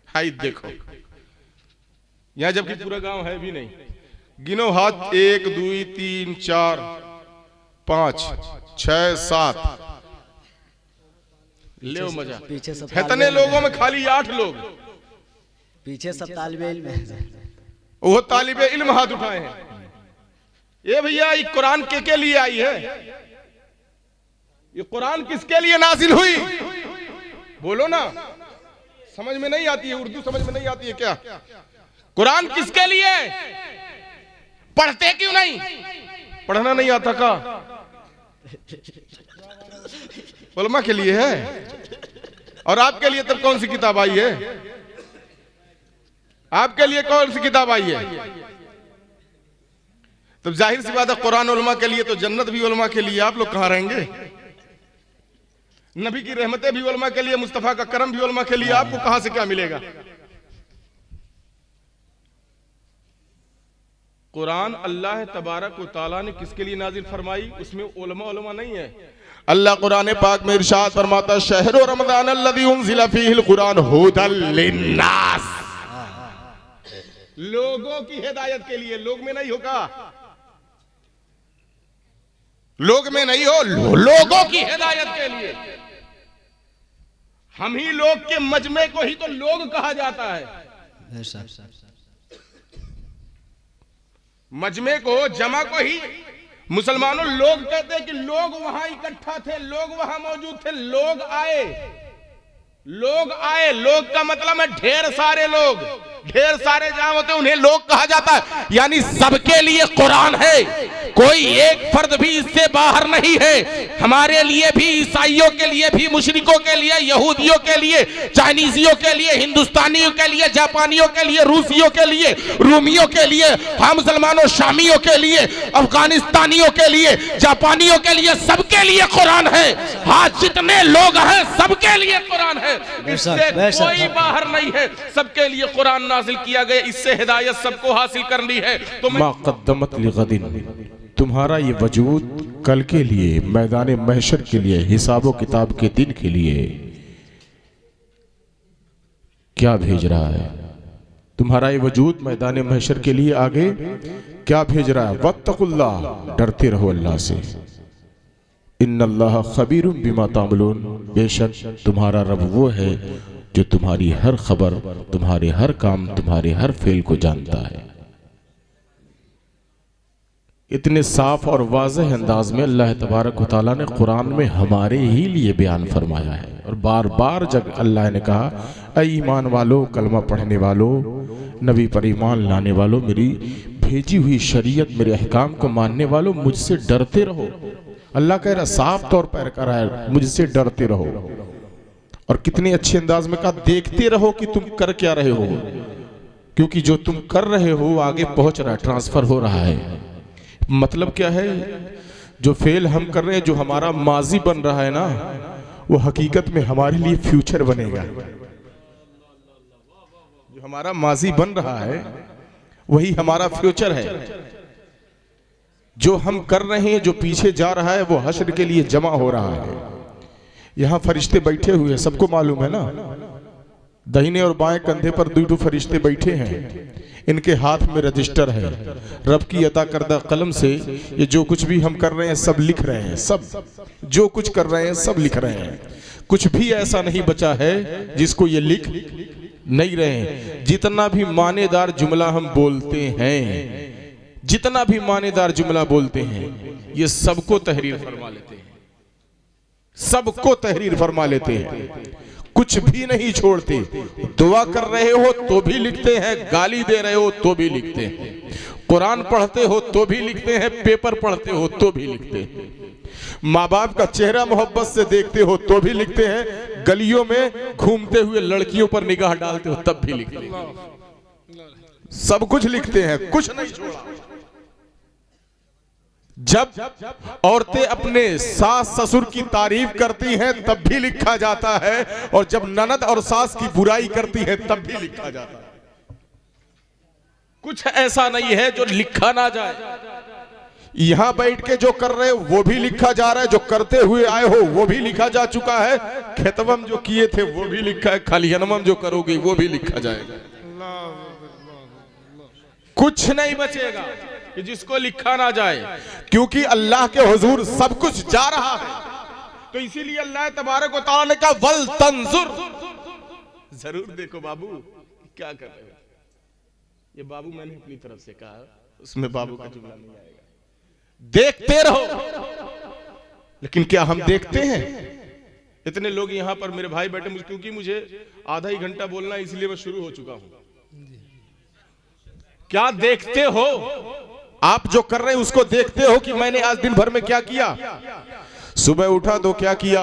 High देखो यहाँ, जबकि पूरा गांव है भी नहीं। गिनो हाथ, 1 2 3 4 5 6 7। ले मजा। पीछे सब इतने लोगों में खाली 8 लोग, पीछे सब तालिबे इल्म है। वो तालिबे इल्म हाथ उठाए हैं। ये भैया ये कुरान के लिए आई है? ये कुरान किसके लिए नाजिल हुई? बोलो ना, समझ में नहीं आती है? उर्दू समझ में नहीं आती है क्या? कुरान किसके लिए? पढ़ते क्यों नहीं? पढ़ना नहीं आता का? उलमा के लिए है। और आपके लिए तब कौन सी किताब आई है? आपके लिए कौन सी किताब आई है? तब जाहिर सी बात है कुरान उलमा के लिए, तो जन्नत भी उलमा के लिए। आप लोग कहां रहेंगे? नबी की रहमतें भी उलमा के लिए, मुस्तफा का करम भी उलमा के लिए। आपको कहां से क्या मिलेगा? कुरान अल्लाह तबारक व तआला ने किसके लिए नाजिल फरमाई? उसमें उलमा नहीं है। अल्लाह कुरान पाक में इरशाद फरमाता है, शहर रमजान अल्लज़ी उनज़िला फ़ीहिल कुरान हुदल लिन्नास, लोगों की हिदायत के लिए। लोग में नहीं होगा, लोग में नहीं हो, लोगों की हिदायत के लिए। हम ही लोग के मजमे को ही तो लोग कहा जाता है। मजमे को, जमा को ही मुसलमानों लोग कहते हैं कि लोग वहां इकट्ठा थे, लोग वहां मौजूद थे, लोग आए। लोग आए, लोग का मतलब है ढेर सारे लोग। ढेर सारे जहां होते उन्हें लोग कहा जाता है। यानी सबके लिए कुरान है, कोई एक फर्द भी इससे बाहर नहीं है। हमारे लिए भी, ईसाइयों के लिए भी, मुशरिकों के लिए, यहूदियों के लिए, चाइनीजियों के लिए, हिंदुस्तानियों के लिए, जापानियों के लिए, रूसियों के लिए, रूमियों के लिए, हम मुसलमानों शामियों के लिए, अफगानिस्तानियों के लिए, जापानियों के लिए, सबके लिए कुरान है। हाँ, जितने लोग हैं सबके लिए कुरान है, इससे कोई बाहर नहीं है। सबके लिए कुरान नाजिल किया गया, इससे हिदायत सबको हासिल करनी है। तो मा क़द्दमत लिग़दिन, तुम्हारा ये वजूद कल के लिए, मैदान महशर के लिए, हिसाबो किताब के दिन के लिए क्या भेज रहा है? तुम्हारा ये वजूद मैदान महशर के लिए आगे क्या भेज रहा है? वत्तकुल्लाह, डरते रहो अल्लाह से। इन्नल्लाह खबीरुम बिमा तामलून, बेशक तुम्हारा रब वो है जो तुम्हारी हर खबर, तुम्हारे हर काम, तुम्हारे हर फेल को जानता है। इतने साफ और वाज़ेह अंदाज में अल्लाह तबारक व तआला ने कुरान में हमारे ही लिए बयान फरमाया है। और बार बार जब अल्लाह ने कहा, ऐ ईमान वालों, कलमा पढ़ने वालों, नबी पर ईमान लाने वालों, मेरी भेजी हुई शरीयत, मेरे अहकाम को मानने वालों, मुझसे डरते रहो। अल्लाह कह रहा, साफ तौर पर कह रहा है, मुझसे डरते रहो। और कितने अच्छे अंदाज में कहा, देखते रहो कि तुम कर क्या रहे हो, क्योंकि जो तुम कर रहे हो आगे पहुंच रहा है, ट्रांसफर हो रहा है। मतलब क्या है? जो फेल हम कर रहे हैं, जो हमारा माजी बन रहा है ना, वो हकीकत में हमारे लिए फ्यूचर बनेगा। जो हमारा माजी बन रहा है वही हमारा फ्यूचर है। जो हम कर रहे हैं, जो पीछे जा रहा है, वो हश्र के लिए जमा हो रहा है। यहाँ फरिश्ते बैठे हुए हैं, सबको मालूम है ना। दाहिने और बाएं कंधे पर 2 फरिश्ते बैठे हैं। इनके हाथ में रजिस्टर है। रब की अता करदा कलम से ये जो कुछ भी हम कर रहे हैं सब लिख रहे हैं। सब जो कुछ कर रहे हैं सब लिख रहे हैं। कुछ भी ऐसा नहीं बचा है जिसको ये लिख नहीं रहे हैं। जितना भी मानेदार जुमला हम बोलते हैं, जितना भी मानेदार जुमला बोलते हैं, ये सबको तहरीर फरमा लेते हैं। सबको तहरीर फरमा लेते हैं, कुछ भी नहीं छोड़ते। दुआ कर रहे हो तो भी लिखते हैं, गाली दे रहे हो तो भी लिखते हैं, कुरान पढ़ते हो तो भी लिखते हैं, पेपर पढ़ते हो तो भी लिखते हैं, माँ बाप का चेहरा मोहब्बत से देखते हो तो भी लिखते हैं, गलियों में घूमते हुए लड़कियों पर निगाह डालते हो तब भी लिखते हैं। सब कुछ लिखते हैं, कुछ नहीं छोड़ा। जब औरतें अपने सास ससुर की तारीफ करती हैं तब भी लिखा जाता है, और जब ननद और सास की बुराई करती है तब भी लिखा जाता है। कुछ ऐसा नहीं है जो लिखा ना जाए। यहां बैठ के जो कर रहे हो वो भी लिखा जा रहा है, जो करते हुए आए हो वो भी लिखा जा चुका है, खेतवम जो किए थे वो भी लिखा है, खलिहनमम जो करोगे वो भी लिखा जाएगा। कुछ नहीं बचेगा कि जिसको लिखा ना जाए, क्योंकि अल्लाह के हुजूर सब कुछ जा रहा है। तो इसीलिए अल्लाह तबारक व तआला ने कहा वल तंजुर, जरूर देखो बाबू क्या कर रहे हो। ये बाबू मैंने अपनी तरफ से कहा, उसमें बाबू का जुमला नहीं आएगा। देखते रहो। लेकिन क्या हम देखते हैं? इतने लोग यहां पर मेरे भाई बैठे, क्योंकि मुझे आधा ही घंटा बोलना है इसलिए मैं शुरू हो चुका हूं। क्या देखते हो? आप जो कर रहे हैं उसको देखते हो कि मैंने आज दिन भर में क्या किया? सुबह उठा तो क्या किया,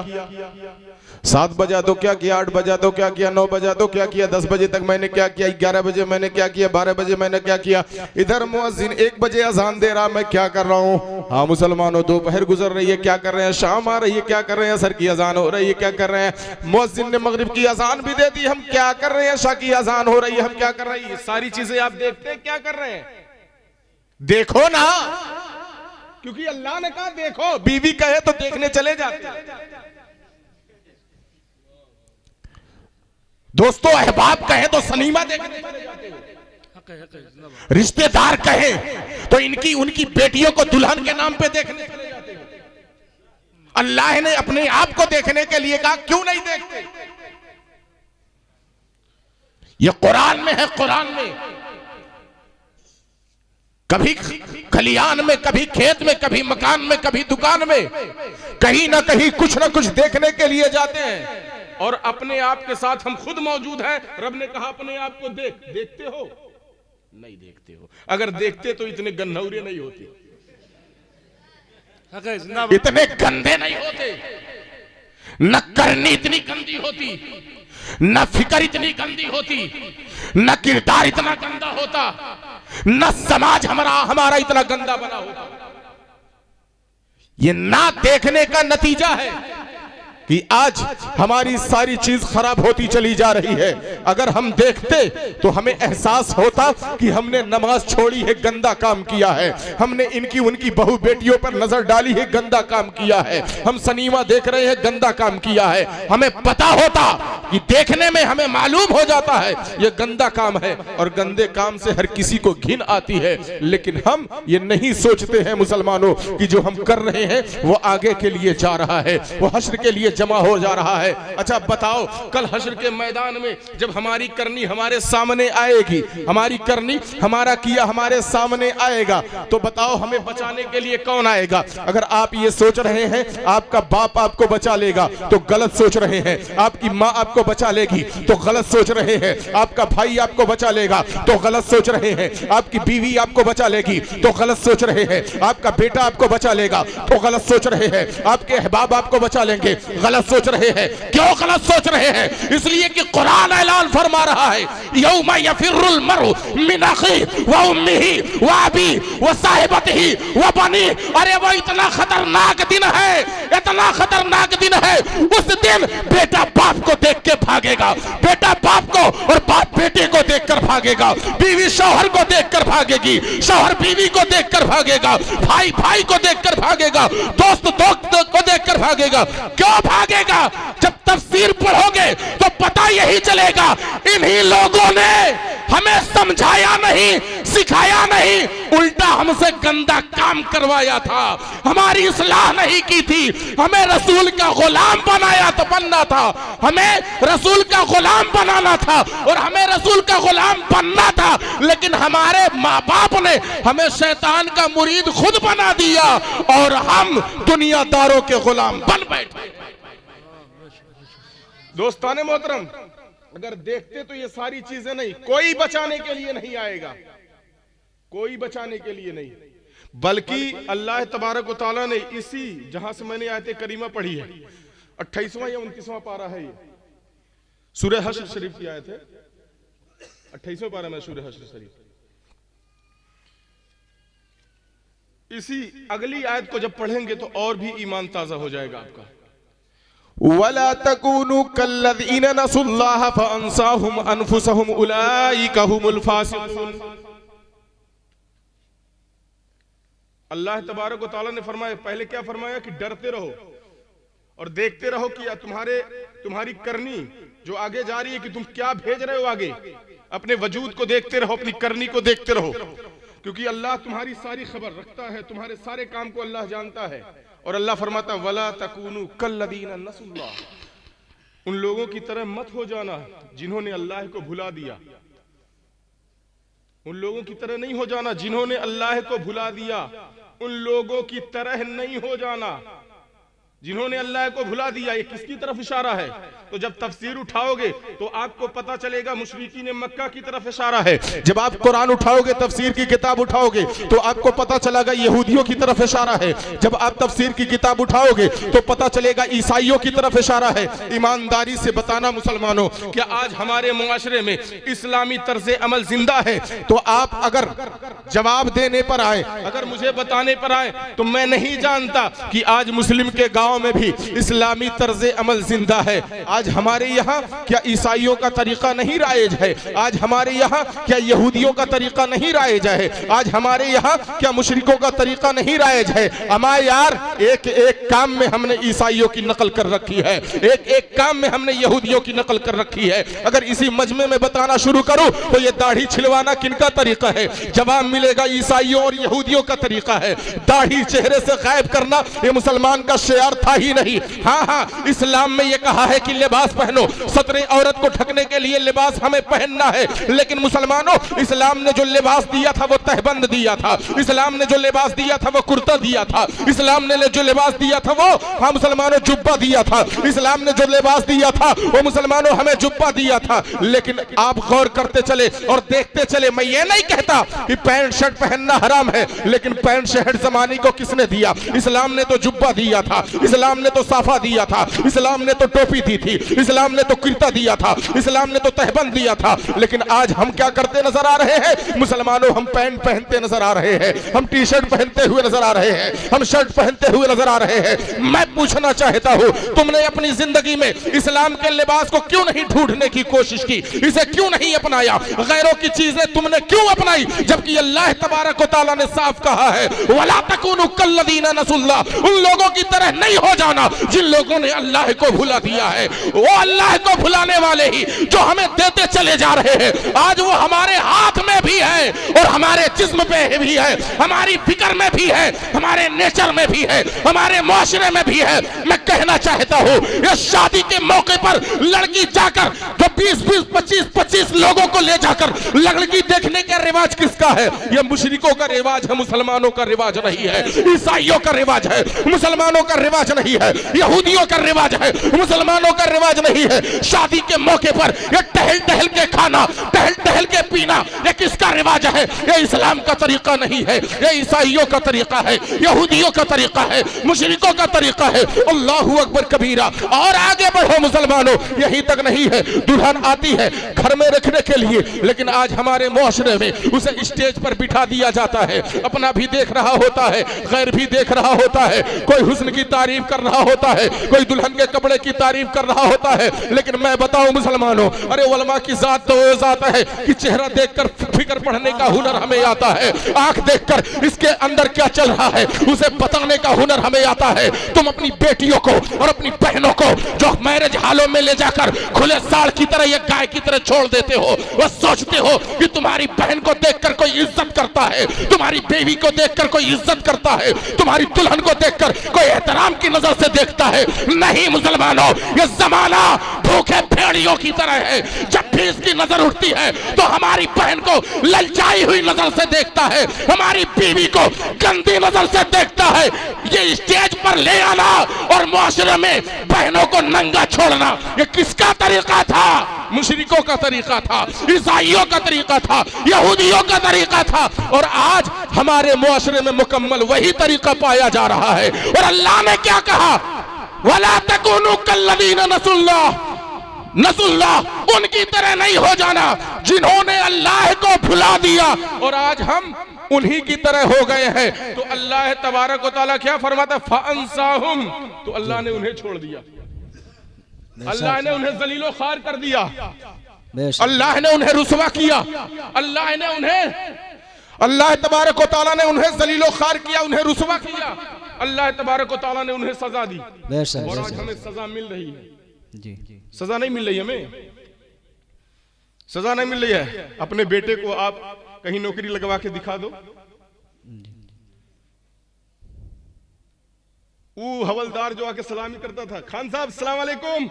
7 बजा तो क्या किया, 8 बजा तो क्या किया, 9 बजा तो क्या किया, 10 बजे तक मैंने क्या किया, 11 बजे मैंने क्या किया, 12 बजे मैंने क्या किया, इधर मुअज्जिन 1 बजे अजान दे रहा, मैं क्या कर रहा हूँ? हाँ मुसलमानों, दोपहर गुजर रही है, क्या कर रहे हैं? शाम आ रही है, क्या कर रहे हैं? असर की अजान हो रही है, क्या कर रहे हैं? मुअज्जिन ने मगरिब की अजान भी दे दी, हम क्या कर रहे हैं? इशा की अजान हो रही है, हम क्या कर रहे हैं? ये सारी चीजें आप देखते हैं, क्या कर रहे हैं? देखो ना, क्योंकि अल्लाह ने कहा देखो, बीवी कहे तो देखने चले जाते हैं। दोस्तों अहबाब कहे तो सनीमा देखने चले जाते हो, रिश्तेदार कहे तो इनकी उनकी बेटियों को दुल्हन के नाम पे देखने चले जाते हो। अल्लाह ने अपने आप को देखने के लिए कहा, क्यों नहीं देखते? ये कुरान में है, कुरान में कभी खलियान में, कभी खेत में, कभी मकान में, कभी दुकान में, कहीं ना कहीं कुछ ना कुछ देखने के लिए जाते हैं। और अपने आप के साथ हम खुद मौजूद हैं। रब ने कहा अपने आप को देख। देखते हो? नहीं देखते हो। अगर देखते तो इतने गन्नौरे नहीं होते, इतने गंदे नहीं होते, न करनी इतनी गंदी होती, न फिक्र इतनी गंदी होती, न किरदार इतना गंदा होता, न समाज हमारा इतना गंदा बना होता। ये ना देखने का नतीजा है कि आज हमारी सारी चीज खराब होती चली जा रही है। अगर हम देखते तो हमें एहसास होता कि हमने नमाज छोड़ी है, गंदा काम किया है, हमने इनकी उनकी बहू बेटियों पर नजर डाली है, गंदा काम किया है, हम सनीमा देख रहे हैं, गंदा काम किया है। हमें पता होता कि देखने में हमें मालूम हो जाता है ये गंदा काम है, और गंदे काम से हर किसी को घिन आती है। लेकिन हम ये नहीं सोचते हैं मुसलमानों कि जो हम कर रहे हैं वो आगे के लिए जा रहा है, वो हश्र के लिए जमा हो जा रहा है। अच्छा बताओ, कल हश्र के मैदान में जब हमारी करनी हमारे सामने आएगी, हमारी करनी हमारा किया हमारे सामने आएगा, तो बताओ हमें बचाने के लिए कौन आएगा? अगर आप ये सोच रहे हैं आपका बाप आपको बचा लेगा तो गलत सोच रहे हैं, आपकी माँ आपको बचा लेगी तो गलत सोच रहे हैं, आपका भाई आपको बचा लेगा तो गलत सोच रहे हैं, आपकी बीवी आपको बचा लेगी तो गलत सोच रहे हैं, आपका बेटा आपको बचा लेगा तो गलत सोच रहे हैं, आपके अहबाब आपको बचा लेंगे, गलत सोच रहे हैं। क्यों गलत सोच रहे हैं? इसलिए कि कुरान ऐलान फरमा रहा है यौमा यफिरुल मरउ मिन अखी व उम्मिही व अबी व साहिबतिही व बनी। अरे वो इतना खतरनाक दिन है, इतना खतरनाक दिन है। उस दिन बेटा बाप को देख के भागेगा, बेटा बाप को और बाप बेटे को देखकर भागेगा, बीवी शौहर को देखकर भागेगी, शौहर बीवी को देखकर भागेगा, भाई भाई को देखकर भागेगा, दोस्त दोस्त को देखकर भागेगा। क्यों भागेगा? जब तफसीर पढ़ोगे तो पता यही चलेगा, इन्हीं लोगों ने हमें समझाया नहीं, सिखाया नहीं, उल्टा हमसे गंदा काम करवाया था, हमारी इस्लाह नहीं की थी, हमें रसूल का गुलाम बनना था, हमें रसूल का गुलाम बनाना था और हमें रसूल का गुलाम बनना था। लेकिन हमारे माँ बाप ने हमें शैतान का मुरीद खुद बना दिया और हम दुनियादारों के गुलाम बन बैठे। दोस्ताने मोहतरम, अगर देखते तो ये सारी चीजें नहीं, कोई बचाने के लिए नहीं आएगा, कोई बचाने के लिए नहीं, बल्कि अल्लाह तबारक व तआला ने इसी, जहां से मैंने आयत करीमा पढ़ी है, 28वां या 29वां पारा है, ये सूरह हश्र शरीफ की आयत है, 28वां पारा में सूरह हश्र शरीफ। इसी अगली आयत को जब पढ़ेंगे तो और भी ईमान ताजा हो जाएगा आपका। वला तकूनु कल्लज़ीना नसुल्लाह फअंसाहुम अनफुसहुम उलाइका हुमुल फासिकून। अल्लाह तबारक व तआला ने फरमाया, पहले क्या फरमाया कि डरते रहो और देखते रहो कि तुम्हारी करनी जो आगे जा रही है कि तुम क्या भेज रहे हो आगे, अपने वजूद को देखते रहो, अपनी करनी को देखते रहो, क्योंकि अल्लाह तुम्हारी सारी खबर रखता है, तुम्हारे सारे काम को अल्लाह जानता है। और अल्लाह फरमाता वला तकूनु कल्लदीना नसुल्लाह, उन लोगों की तरह मत हो जाना जिन्होंने अल्लाह को भुला दिया। उन लोगों की तरह नहीं हो जाना जिन्होंने अल्लाह को भुला दिया, उन लोगों की तरह नहीं हो जाना जिन्होंने अल्लाह को भुला दिया। ये किसकी तरफ इशारा है? तो जब तफसीर उठाओगे तो आपको पता चलेगा मुशरिकीन मक्का की तरफ इशारा है। जब आप कुरान उठाओगे, तफसीर की किताब उठाओगे तो आपको पता चलेगा यहूदियों की तरफ इशारा है। जब आप तफसीर की किताब उठाओगे तो पता चलेगा ईसाइयों की तरफ इशारा है। ईमानदारी से बताना मुसलमानों, क्या आज हमारे मुआशरे में इस्लामी तर्ज अमल जिंदा है? तो आप अगर जवाब देने पर आए, अगर मुझे बताने पर आए, तो मैं नहीं जानता कि आज मुस्लिम के गांव में भी इस्लामी तर्ज अमल जिंदा है। आज हमारे यहाँ क्या ईसाइयों का तरीका नहीं राइज है? आज हमारे यहाँ क्या यहूदियों का तरीका नहीं राइज है? आज हमारे यहाँ क्या मुशरिकों का तरीका नहीं राइज है? हमारे यार एक एक काम में हमने ईसाइयों की नकल कर रखी है, एक एक काम में हमने यहूदियों की नकल कर रखी है। अगर इसी मजमे में बताना शुरू करूं तो ये दाढ़ी छिलवाना किनका तरीका है? जवाब मिलेगा ईसाइयों और यहूदियों का तरीका है। दाढ़ी चेहरे से गायब करना ये मुसलमान का शेर था ही नहीं। हाँ, इस्लाम में ये कहा है कि लिबास पहनो, सतरे औरत को ढकने के लिए लिबास हमें पहनना है। लेकिन मुसलमानों, इस्लाम ने जो लिबास दिया था वो तहबंद दिया था। इस्लाम ने जो लिबास दिया था वो कुर्ता दिया था। इस्लाम ने जो लिबास दिया था वो हम मुसलमानों जुब्बा दिया था। इस्लाम ने जो लिबास दिया था वो मुसलमानों हमें जुब्बा दिया था। लेकिन आप गौर करते चले और देखते चले, मैं ये नहीं कहता कि पैंट शर्ट पहनना हराम है, लेकिन पैंट शर्ट जमाने को किसने दिया? इस्लाम ने तो जुब्बा दिया था, इस्लाम ने तो साफा दिया था, इस्लाम ने तो टोपी दी थी, इस्लाम ने तो कुर्ता दिया था, इस्लाम ने तो तहबंद दिया था। लेकिन आज हम क्या करते नजर आ रहे हैं मुसलमानों? हम पैंट पहनते नजर आ रहे हैं, हम टी शर्ट पहनते हुए नजर आ रहे हैं, हम शर्ट पहनते हुए नजर आ रहे हैं। मैं पूछना चाहता हूं, तुमने अपनी जिंदगी में इस्लाम के लिबास को क्यों नहीं ढूंढने की कोशिश की? इसे क्यों नहीं अपनाया? गैरों की चीजें तुमने क्यों अपनाई, जबकि अल्लाह तबारक व तआला ने साफ कहा है वला तकूनु कल्लदीना नसुल्लाह, उन लोगों की तरह नहीं हो जाना जिन लोगों ने अल्लाह को भुला दिया है। वो अल्लाह को भुलाने वाले ही जो हमें देते चले जा रहे हैं, आज वो हमारे हाथ में भी है और हमारे जिस्म पे भी है, हमारी फिक्र में भी है, हमारे नेचर में भी है, हमारे मुआशरे में भी है। मैं कहना चाहता हूँ, ये शादी के मौके पर लड़की जाकर जो 20-20, 25-25 लोगों को ले जाकर लड़की देखने का रिवाज किसका है? ये मुशरिकों का रिवाज है, मुसलमानों का रिवाज नहीं है। ईसाइयों का रिवाज है, मुसलमानों का रिवाज नहीं है। यहूदियों का रिवाज है, मुसलमानों का रिवाज नहीं है। शादी के मौके पर ये टहल टहल के खाना, टहल टहल के पीना, ये किसका रिवाज है? ये इस्लाम का तरीका नहीं है, ये ईसाइयों का तरीका है, यहूदियों का तरीका है, मुशरिकों का तरीका है। अल्लाहू अकबर कबीरा। और आगे बढ़ो मुसलमानों, यही तक नहीं है, दुल्हन आती है घर में रखने के लिए, लेकिन आज हमारे मुआशरे में उसे स्टेज पर बिठा दिया जाता है। अपना भी देख रहा होता है, गैर भी देख रहा होता है, कोई हुस्न की तारीफ कर रहा होता है, कोई दुल्हन के कपड़े की तारीफ कर रहा होता है। लेकिन मैं बताऊं मुसलमानों, अरे उलमा की जात तो वो जात है कि चेहरा देखकर फिक्र पढ़ने का हुनर हमें आता है, आंख देखकर इसके अंदर क्या चल रहा है उसे बताने का हुनर हमें आता है। तुम अपनी बेटियों को और अपनी बहनों को जो मैरिज हालों में ले जाकर खुले साड़ की तरह या गाय की तरह छोड़ देते हो, वह सोचते हो कि तुम्हारी बहन को देखकर कोई इज्जत करता है, तुम्हारी बेबी को देखकर कोई इज्जत करता है, तुम्हारी दुल्हन को देखकर कोई एहतराम की नजर से देखता है। नहीं मुसलमानों, ये जमाना भूखे भेड़ियों की तरह है। जब भी इसकी नजर उठती है तो हमारी बहन को ललचाई हुई नजर से देखता है, हमारी बीवी को गंदी नजर से देखता है। ये स्टेज पर ले आना और मुआशरे में बहनों को नंगा छोड़ना, ये किसका तरीका था? मुशरिकों का तरीका था, ईसाइयों का तरीका था, यहूदियों का तरीका था। और आज हमारे मुआशरे में मुकम्मल वही तरीका पाया जा रहा है। और अल्लाह ने क्या कहा? वला तकूनु कल्लदीना नसुल्लाह, उनकी तरह नहीं हो जाना जिन्होंने अल्लाह को भुला दिया। और आज हम उन्हीं की तरह हो गए हैं। तो अल्लाह तबारक व तआला क्या फरमाता? फअंसाहुम, तो अल्लाह ने उन्हें छोड़ दिया, अल्लाह ने उन्हें जलीलो खार कर दिया, अल्लाह ने उन्हें रुसवा किया, अल्लाह ने उन्हें अल्लाह तबारक व तआला ने उन्हें जलीलो खार किया, उन्हें रुसवा किया, अल्लाह तबारक व तआला ने उन्हें सजा दी। और आज हमें सजा मिल रही है जी। सजा नहीं मिल रही, हमें सजा नहीं मिल रही है। अपने बेटे को आप कहीं नौकरी लगवा के दिखा दो, वो हवलदार जो आके सलामी करता था, खान साहब सलाम अलैकुम,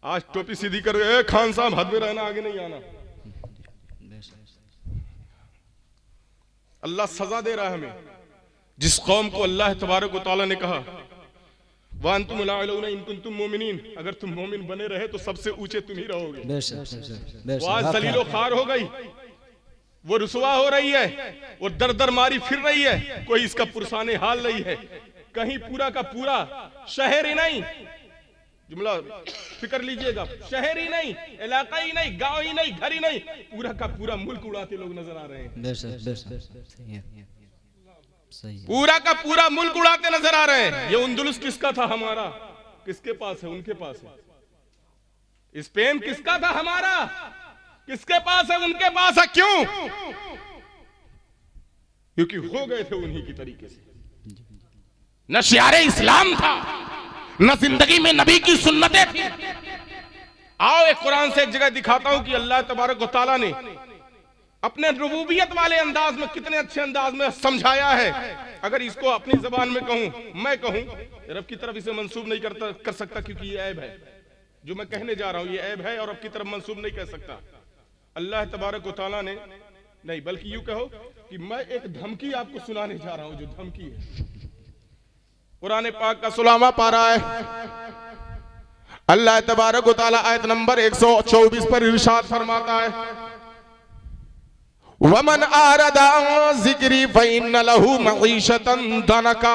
आज टोपी सीधी कर गए, खान साहब हद में रहना, आगे नहीं आना। अल्लाह सजा दे रहा है हमें। जिस कौम को अल्लाह तबारक व तआला ने कहा वांतुम ला अलौना इन कुंतुम मोमिनीन, अगर तुम मोमिन बने रहे तो सबसे ऊंचे तुम ही रहोगे। वो आज जलीलो खार हो गई, वो रुसवा हो रही है, वो दर दर मारी फिर रही है, कोई इसका पुरसाने हाल नहीं है। कहीं पूरा का पूरा शहर ही नहीं, जुमला फिक्र लीजिएगा, शहर ही नहीं, इलाका ही नहीं, गांव ही नहीं, घर ही नहीं, पूरा का पूरा मुल्क उड़ाते लोग नजर आ रहे हैं। पूरा का पूरा मुल्क उड़ाते नजर आ रहे हैं। ये उंदुलुस किसका था? हमारा। किसके पास है? उनके पास है। स्पेन किसका था? हमारा। किसके पास है? उनके पास है। क्यों? क्योंकि हो गए थे उन्हीं की तरीके से। न शियारे इस्लाम था, न जिंदगी में नबी की सुन्नतें थी। आओ एक कुरान से एक जगह दिखाता हूं कि अल्लाह तबारक व तआला ने अपने रुबूबियत वाले अंदाज में कितने अच्छे अंदाज में समझाया है। अगर इसको अपनी जबान में कहूं, मैं कहूं, रब की तरफ इसे मंसूब नहीं कर सकता, क्योंकि ये ऐब है जो मैं कहने जा रहा हूं, ये ऐब है और रब की तरफ मंसूब नहीं कह सकता। अल्लाह तबारक व तआला ने नहीं, बल्कि यूं कहो कि मैं एक धमकी आपको सुनाने जा रहा हूं, जो धमकी है कुरान पाक का 16वां पारा है। अल्लाह तबारक व तआला आयत नंबर 124 पर इरशाद फरमाता है, वमन आरदा जिक्री फइन्न लहू मईशतन दनका।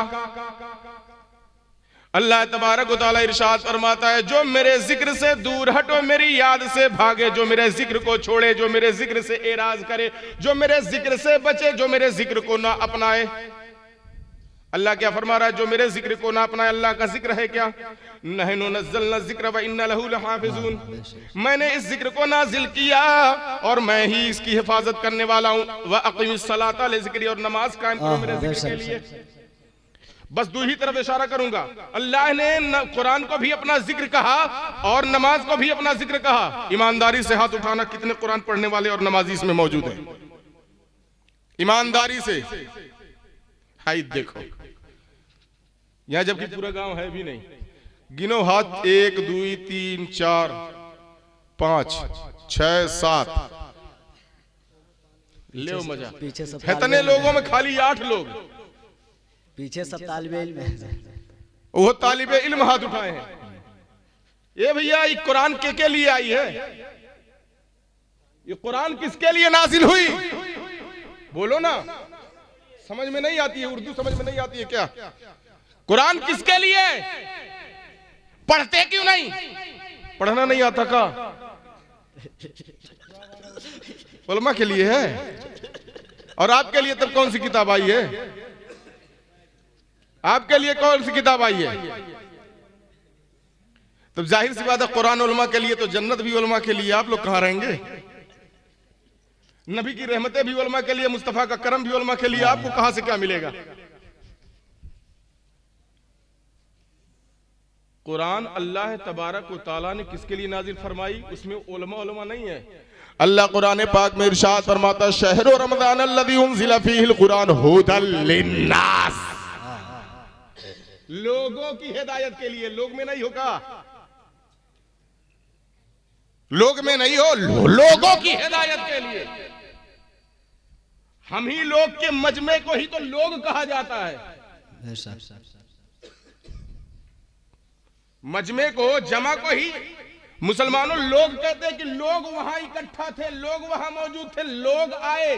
अल्लाह तबारक व तआला इरशाद फरमाता है, जो मेरे जिक्र से दूर हटो, मेरी याद से भागे, जो मेरे जिक्र को छोड़े, जो मेरे जिक्र से एराज करे, जो मेरे जिक्र से बचे, जो मेरे जिक्र को ना अपनाए। अल्लाह क्या फरमा रहा है? जो मेरे जिक्र को ना अपनाए। अल्लाह का जिक्र है क्या? नहनु नज़्ज़लना ज़िक्र व इन्ना लहू लहाफ़िज़ून। मैंने इस जिक्र को नाजिल किया और मैं ही इसकी हिफाजत करने वाला हूँ। व अक़ीमिस सलाता लिज़िक्री, और नमाज कायम करो मेरे जिक्र के लिए। बस दो ही तरफ इशारा करूंगा। अल्लाह ने कुरान को भी अपना जिक्र कहा और नमाज को भी अपना जिक्र कहा। ईमानदारी से हाथ उठाना, कितने कुरान पढ़ने वाले और नमाजी इसमें मौजूद हैं? ईमानदारी से हाय देखो, यहां जबकि पूरा गांव है भी नहीं, गिनो हाथ, 1 2 3 4 5 6 7, ले मजा। पीछे सब इतने लोगों में खाली 8 लोग, पीछे सब तालिबे इल्म है। वो तालिबे इल्म हाथ उठाए हैं। ये भैया ये कुरान के लिए आई है? ये कुरान किसके लिए नाजिल हुई? बोलो ना, समझ में नहीं आती है? उर्दू समझ में नहीं आती है क्या? कुरान किसके लिए? पढ़ते क्यों नहीं? पढ़ना नहीं आता का? उलमा के लिए है। और आपके लिए तब कौन सी किताब आई है? आपके लिए कौन सी किताब आई है? तब जाहिर सी बात है, कुरान उलमा के लिए तो जन्नत भी उलमा के लिए। आप लोग कहां रहेंगे? नबी की रहमतें भी उलमा के लिए, मुस्तफा का करम भी उलमा के लिए। आपको कहां से क्या मिलेगा? कुरान अल्लाह तबारक व तआला ने किसके लिए नाजिल फरमाई? उसमें उलमा नहीं है। अल्लाह कुरान पाक में इरशाद फरमाता है, शहर रमजान अल्लज़ी उनज़िला फ़ीहिल कुरान हुदल लिन्नास। लोगों की हिदायत के लिए। लोग में नहीं होगा, लोग में नहीं हो, लोगों की हिदायत के लिए। हम ही लोग के मजमे को ही तो लोग कहा जाता है। मजमे को, जमा को ही मुसलमानों लोग कहते हैं कि लोग वहां इकट्ठा थे, लोग वहां मौजूद थे, लोग आए।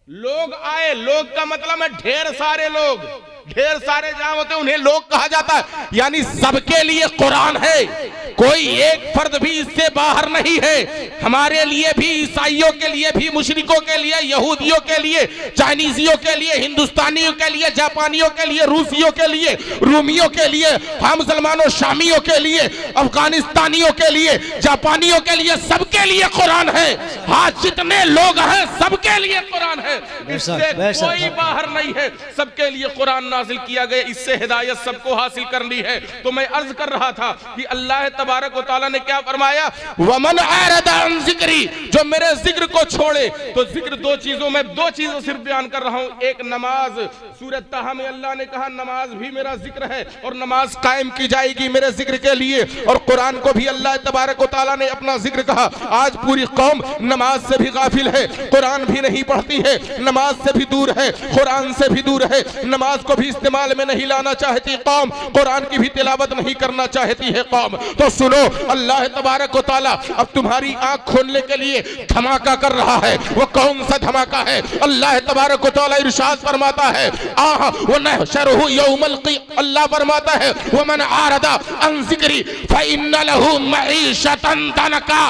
लोग आए, लोग का मतलब है ढेर सारे लोग, ढेर सारे जहां होते उन्हें लोग कहा जाता है। यानी सबके लिए कुरान है, कोई एक फर्द भी इससे बाहर नहीं है। हमारे लिए भी, ईसाइयों के लिए भी, मुशरिकों के लिए, यहूदियों के लिए, चाइनीजियों के लिए, हिंदुस्तानियों के लिए, जापानियों के लिए, रूसियों के लिए, रूमियों के लिए, हम मुसलमानों शामियों के लिए, अफगानिस्तानियों के लिए, जापानियों के लिए, सबके लिए कुरान है। हाँ जितने लोग हैं सबके लिए कुरान है, इससे बेशक। कोई बाहर नहीं है, सबके लिए कुरान नाजिल किया गया, इससे हिदायत सबको हासिल करनी है। तो मैं अर्ज कर रहा था कि अल्लाह तबारक व तआला ने क्या फरमाया, वमन आरदा अन जिक्री, जो मेरे जिक्र को छोड़े। तो जिक्र दो चीजों में, दो चीजों सिर्फ बयान कर रहा हूं, एक नमाज, सूरत ताहा में अल्लाह ने कहा नमाज भी मेरा जिक्र है और नमाज कायम की जाएगी मेरे जिक्र के लिए, और कुरान को भी अल्लाह तबारक व तआला ने अपना जिक्र कहा। आज पूरी कौम नमाज से भी गाफिल है, कुरान भी नहीं पढ़ती है, नमाज से भी दूर है, कुरान से भी दूर है, नमाज को भी इस्तेमाल में नहीं लाना चाहती कौम, कुरान की भी तिलावत नहीं करना चाहती है कौम। तो सुनो, अल्लाह तबारक व तआला अब तुम्हारी आंख खोलने के लिए धमाका कर रहा है। वो कौन सा धमाका है? अल्लाह तबारक व तआला इरशाद फरमाता है, आह व नहशरुहु यौमल क़ियामह, अल्लाह फरमाता है वमन आरदा अन ज़िक्री फ़इन्न लहू मईशतन दनका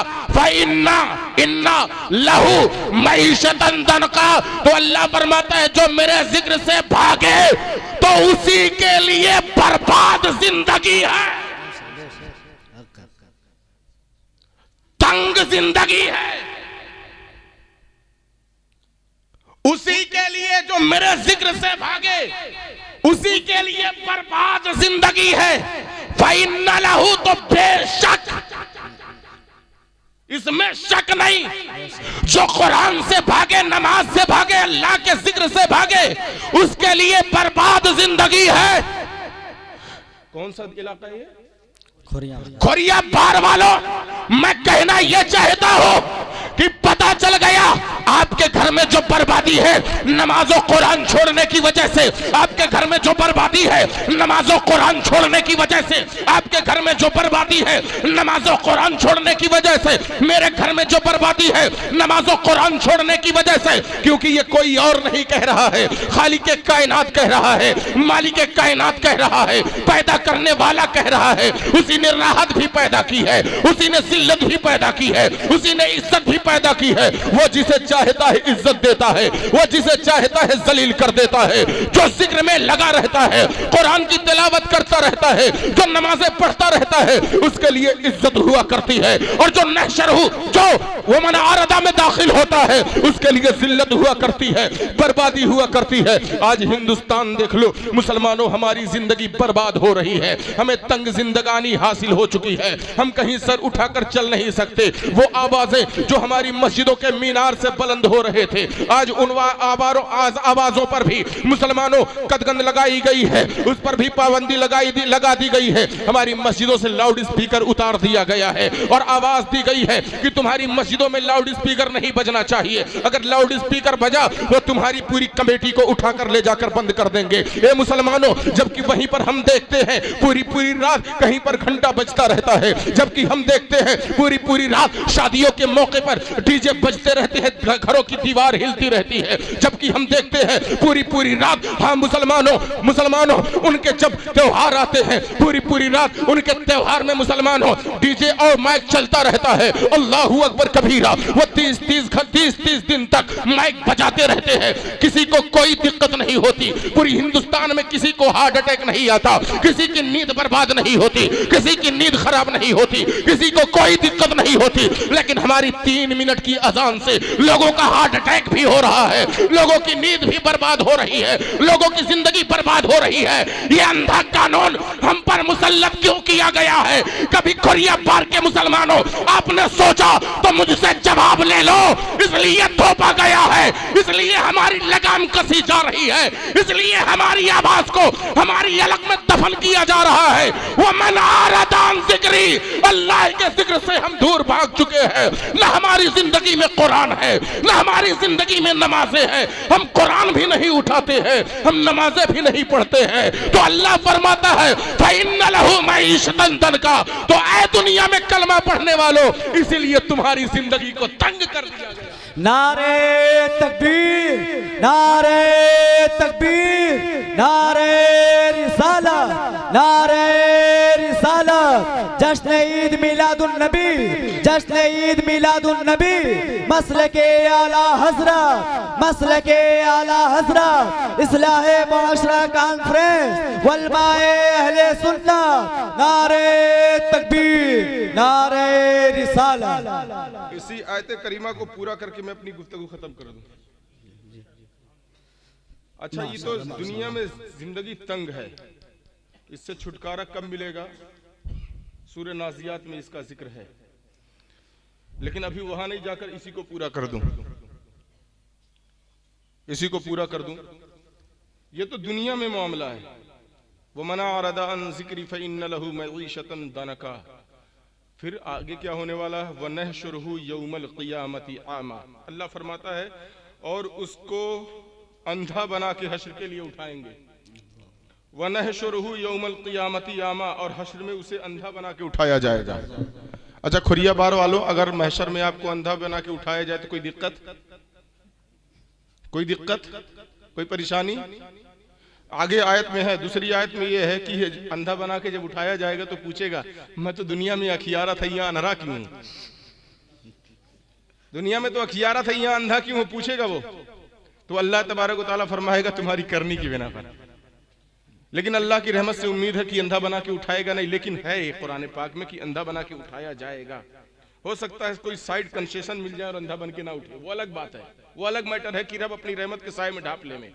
इन्ना लहू मईशतन दनका। तो अल्लाह फरमाता है जो मेरे जिक्र से भागे तो उसी के लिए बर्बाद जिंदगी है, तंग जिंदगी है। उसी के लिए जो मेरे जिक्र से भागे उसी के लिए बर्बाद जिंदगी है। फ़इन्न लहू, तो बेशक इसमें शक नहीं, जो कुरान से भागे, नमाज से भागे, अल्लाह के जिक्र से भागे, उसके लिए बर्बाद जिंदगी है। कौन सा इलाका है ये? खोरिया बार वालों, मैं कहना यह चाहता हूं कि पता चल गया आपके घर में जो बर्बादी है नमाजों कुरान छोड़ने की वजह से, आपके घर में जो बर्बादी है नमाजों कुरान छोड़ने की वजह से, आपके घर में जो बर्बादी है नमाजों कुरान छोड़ने की वजह से, मेरे घर में जो बर्बादी है नमाजों कुरान छोड़ने की वजह से। क्योंकि ये कोई और नहीं कह रहा है, खालिक के कायनात कह रहा है, मालिक के कायनात कह रहा है, पैदा करने वाला कह रहा है। उसी ने राहत भी पैदा की है, उसी ने जिल्लत भी पैदा की है, उसी ने इज्जत भी पैदा की है। वो जिसे चाहता है इज्जत देता है, वो जिसे चाहता है जलील कर देता है। जो जिक्र में लगा रहता है, कुरान की तिलावत करता रहता है, जो नमाजें पढ़ता रहता है, उसके लिए इज्जत हुआ करती है। और जो नहशरहु, जो वो मन आरदा में दाखिल होता है, उसके लिए जिल्लत हुआ करती है, बर्बादी हुआ करती है। आज हिंदुस्तान देख लो मुसलमानों, हमारी जिंदगी बर्बाद हो रही है, हमें तंग जिंदगानी हासिल हो चुकी है, हम कहीं सर उठाकर चल नहीं सकते। वो आवाजें जो हमारी मस्जिदों के मीनार से बुलंद हो रहे थे, आज उन आवाजों पर भी मुसलमानों कदगन लगाई गई है, उस पर भी पाबंदी लगा दी गई है। हमारी मस्जिदों से लाउड स्पीकर उतार दिया गया है और आवाज दी गई है कि तुम्हारी मस्जिदों में लाउड स्पीकर नहीं बजना चाहिए, अगर लाउड स्पीकर बजा तो तुम्हारी पूरी कमेटी को उठाकर ले जाकर बंद कर देंगे। ए मुसलमानों, जबकि वहीं पर हम देखते हैं पूरी रात कहीं पर घंटा बजता रहता है, जबकि हम देखते हैं पूरी रात शादियों के मौके पर डीजे बजते रहते हैं, घरों की दीवार हिलती रहती है, जबकि हम देखते हैं पूरी रात, हाँ मुसलमानों उनके जब त्योहार आते हैं पूरी रात उनके त्योहार में मुसलमानों डीजे और माइक चलता रहता है। अल्लाहू अकबर कबीरा, वो 30 दिन तक माइक बजाते रहते हैं, किसी को कोई दिक्कत नहीं होती। पूरी हिंदुस्तान में किसी को हार्ट अटैक नहीं आता, किसी की नींद बर्बाद नहीं होती, किसी की नींद खराब नहीं होती, किसी को कोई दिक्कत नहीं होती। लेकिन हमारी 3 मिनट की अजान से लोगों का हार्ट अटैक भी हो रहा है, लोगों की नींद भी बर्बाद हो रही है, लोगों की जिंदगी बर्बाद हो रही है। ये अंधा कानून हम पर मुसल्लत क्यों किया गया है? कभी खोरिया बार के मुसलमानों, आपने सोचा तो मुझसे जवाब ले लो। इसलिए थोपा गया है, इसलिए हमारी लगाम कसी जा रही है, इसलिए हमारी आवाज को हमारी अलग में दफन किया जा रहा है। वो मन आरदान जिक्री, अल्लाह के जिक्र से हम दूर भाग चुके हैं। न हमारी जिंदगी में कुरान है, न हमारी जिंदगी में नमाजें हैं, हम कुरान भी नहीं उठाते हैं, हम नमाजें भी नहीं पढ़ते हैं। तो अल्लाह फरमाता है फ़इन्न लहू मईशतन दनका, तो ऐ दुनिया में कलमा पढ़ने वालों, इसीलिए तुम्हारी जिंदगी को तंग कर दिया गया। नारे तकबीर, नारे तकबीर, नारे रिसाला, नारे रिसाला। हजरत, जश्न ईद मिलादुन नबी, जश्न ईद मिलादुन नबी, मसलके आला हजरत, मसलके आला हजरत, इस्लाहे मुआशरा कॉन्फ्रेंस, वलमाए अहले सुन्नत, नारे तकबीर, नारे रिसालत। इसी आयत करीमा को पूरा करके मैं अपनी गुफ्तगू खत्म कर दूं। अच्छा, ये तो दुनिया में जिंदगी तंग है, इससे छुटकारा कब मिलेगा? सूरह नाज़ियात में इसका जिक्र है, लेकिन अभी वहां नहीं जाकर इसी को पूरा कर दूं, इसी को पूरा कर दूं। ये तो दुनिया में मामला है। वो मना अरदा अन ज़िक्री फ़इन्न लहू मईशतन दनका। फिर आगे क्या होने वाला है? वनहशुरहु यौमल क़ियामति आमा। अल्लाह फरमाता है और उसको अंधा बना के हश्र के लिए उठाएंगे। वनहशुरहु यौमल क़ियामति आमा, और हश्र में उसे अंधा बना के उठाया जाएगा। अच्छा खुरिया बार वालों, अगर महशर में आपको अंधा बना के उठाया जाए तो कोई दिक्कत? कोई दिक्कत, कोई परेशानी? आगे आयत में है, दूसरी आयत में ये है कि अंधा बना के जब उठाया जाएगा तो पूछेगा, मैं तो दुनिया में अखियारा था, यहाँ अनहरा क्यों हूं? दुनिया में तो अखियारा था, यहाँ अंधा क्यों हूं? पूछेगा वो। तो अल्लाह तबारक व तआला फरमाएगा तुम्हारी करनी की बिना पर। लेकिन अल्लाह की रहमत से उम्मीद है कि अंधा बना के उठाएगा नहीं, लेकिन है कुरान पाक में कि अंधा बना के उठाया जाएगा। हो सकता है कोई साइड कंसेशन मिल जाए और अंधा बन के ना उठे, वो अलग बात है, वो अलग मैटर है कि रब अपनी रहमत के साए में ढाप ले में।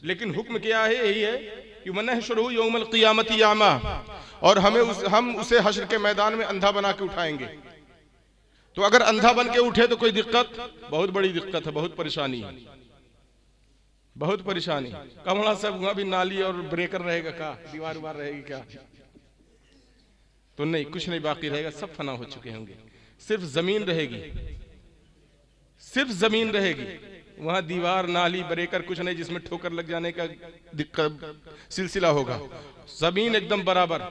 लेकिन हुक्म क्या है? यही है कि वनहशुरहु यौमल क़ियामति आमा, और हम उसे हश्र के मैदान में अंधा बना के उठाएंगे। तो अगर अंधा बन के उठे तो कोई दिक्कत? बहुत बड़ी दिक्कत है, बहुत परेशानी है, बहुत परेशानी। कमला साहब वहां भी नाली और ब्रेकर रहेगा क्या? दीवार उवार रहेगी क्या? तो नहीं, कुछ नहीं बाकी रहेगा, सब फना हो चुके होंगे। सिर्फ जमीन रहेगी, सिर्फ जमीन रहेगी। वहां दीवार नाली ब्रेकर कुछ नहीं जिसमें ठोकर लग जाने का दिक्कत सिलसिला होगा। जमीन एकदम बराबर,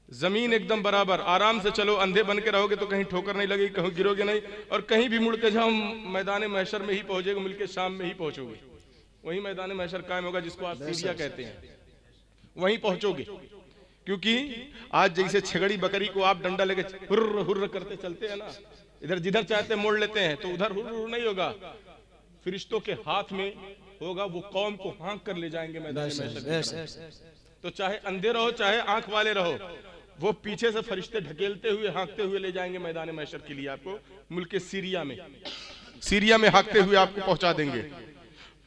जमीन एकदम बराबर। आराम से चलो, अंधे बन के रहोगे तो कहीं ठोकर नहीं लगेगी, कहीं गिरोगे नहीं, और कहीं भी मुड़ के जाओ मैदान महशर में ही पहुंचोगे, मुल्क शाम में ही पहुंचोगे। वही मैदान महशर कायम होगा जिसको आप सीरिया कहते हैं, वहीं पहुंचोगे। क्योंकि आज जैसे छगड़ी बकरी को आप डंडा लेके हुर्र हुर्र करते चलते हैं ना, इधर जिधर चाहते मोड़ लेते हैं, तो उधर हुर्र हुर्र नहीं होगा, फरिश्तों के हाथ में होगा। वो कौम को हाँक कर ले जाएंगे मैदान महशर। तो चाहे अंधे रहो चाहे आंख वाले रहो, वो पीछे से फरिश्ते ढकेलते हुए हाँकते हुए ले जाएंगे मैदान महशर के लिए आपको। मुल्क सीरिया में हाँकते हुए आपको पहुंचा देंगे।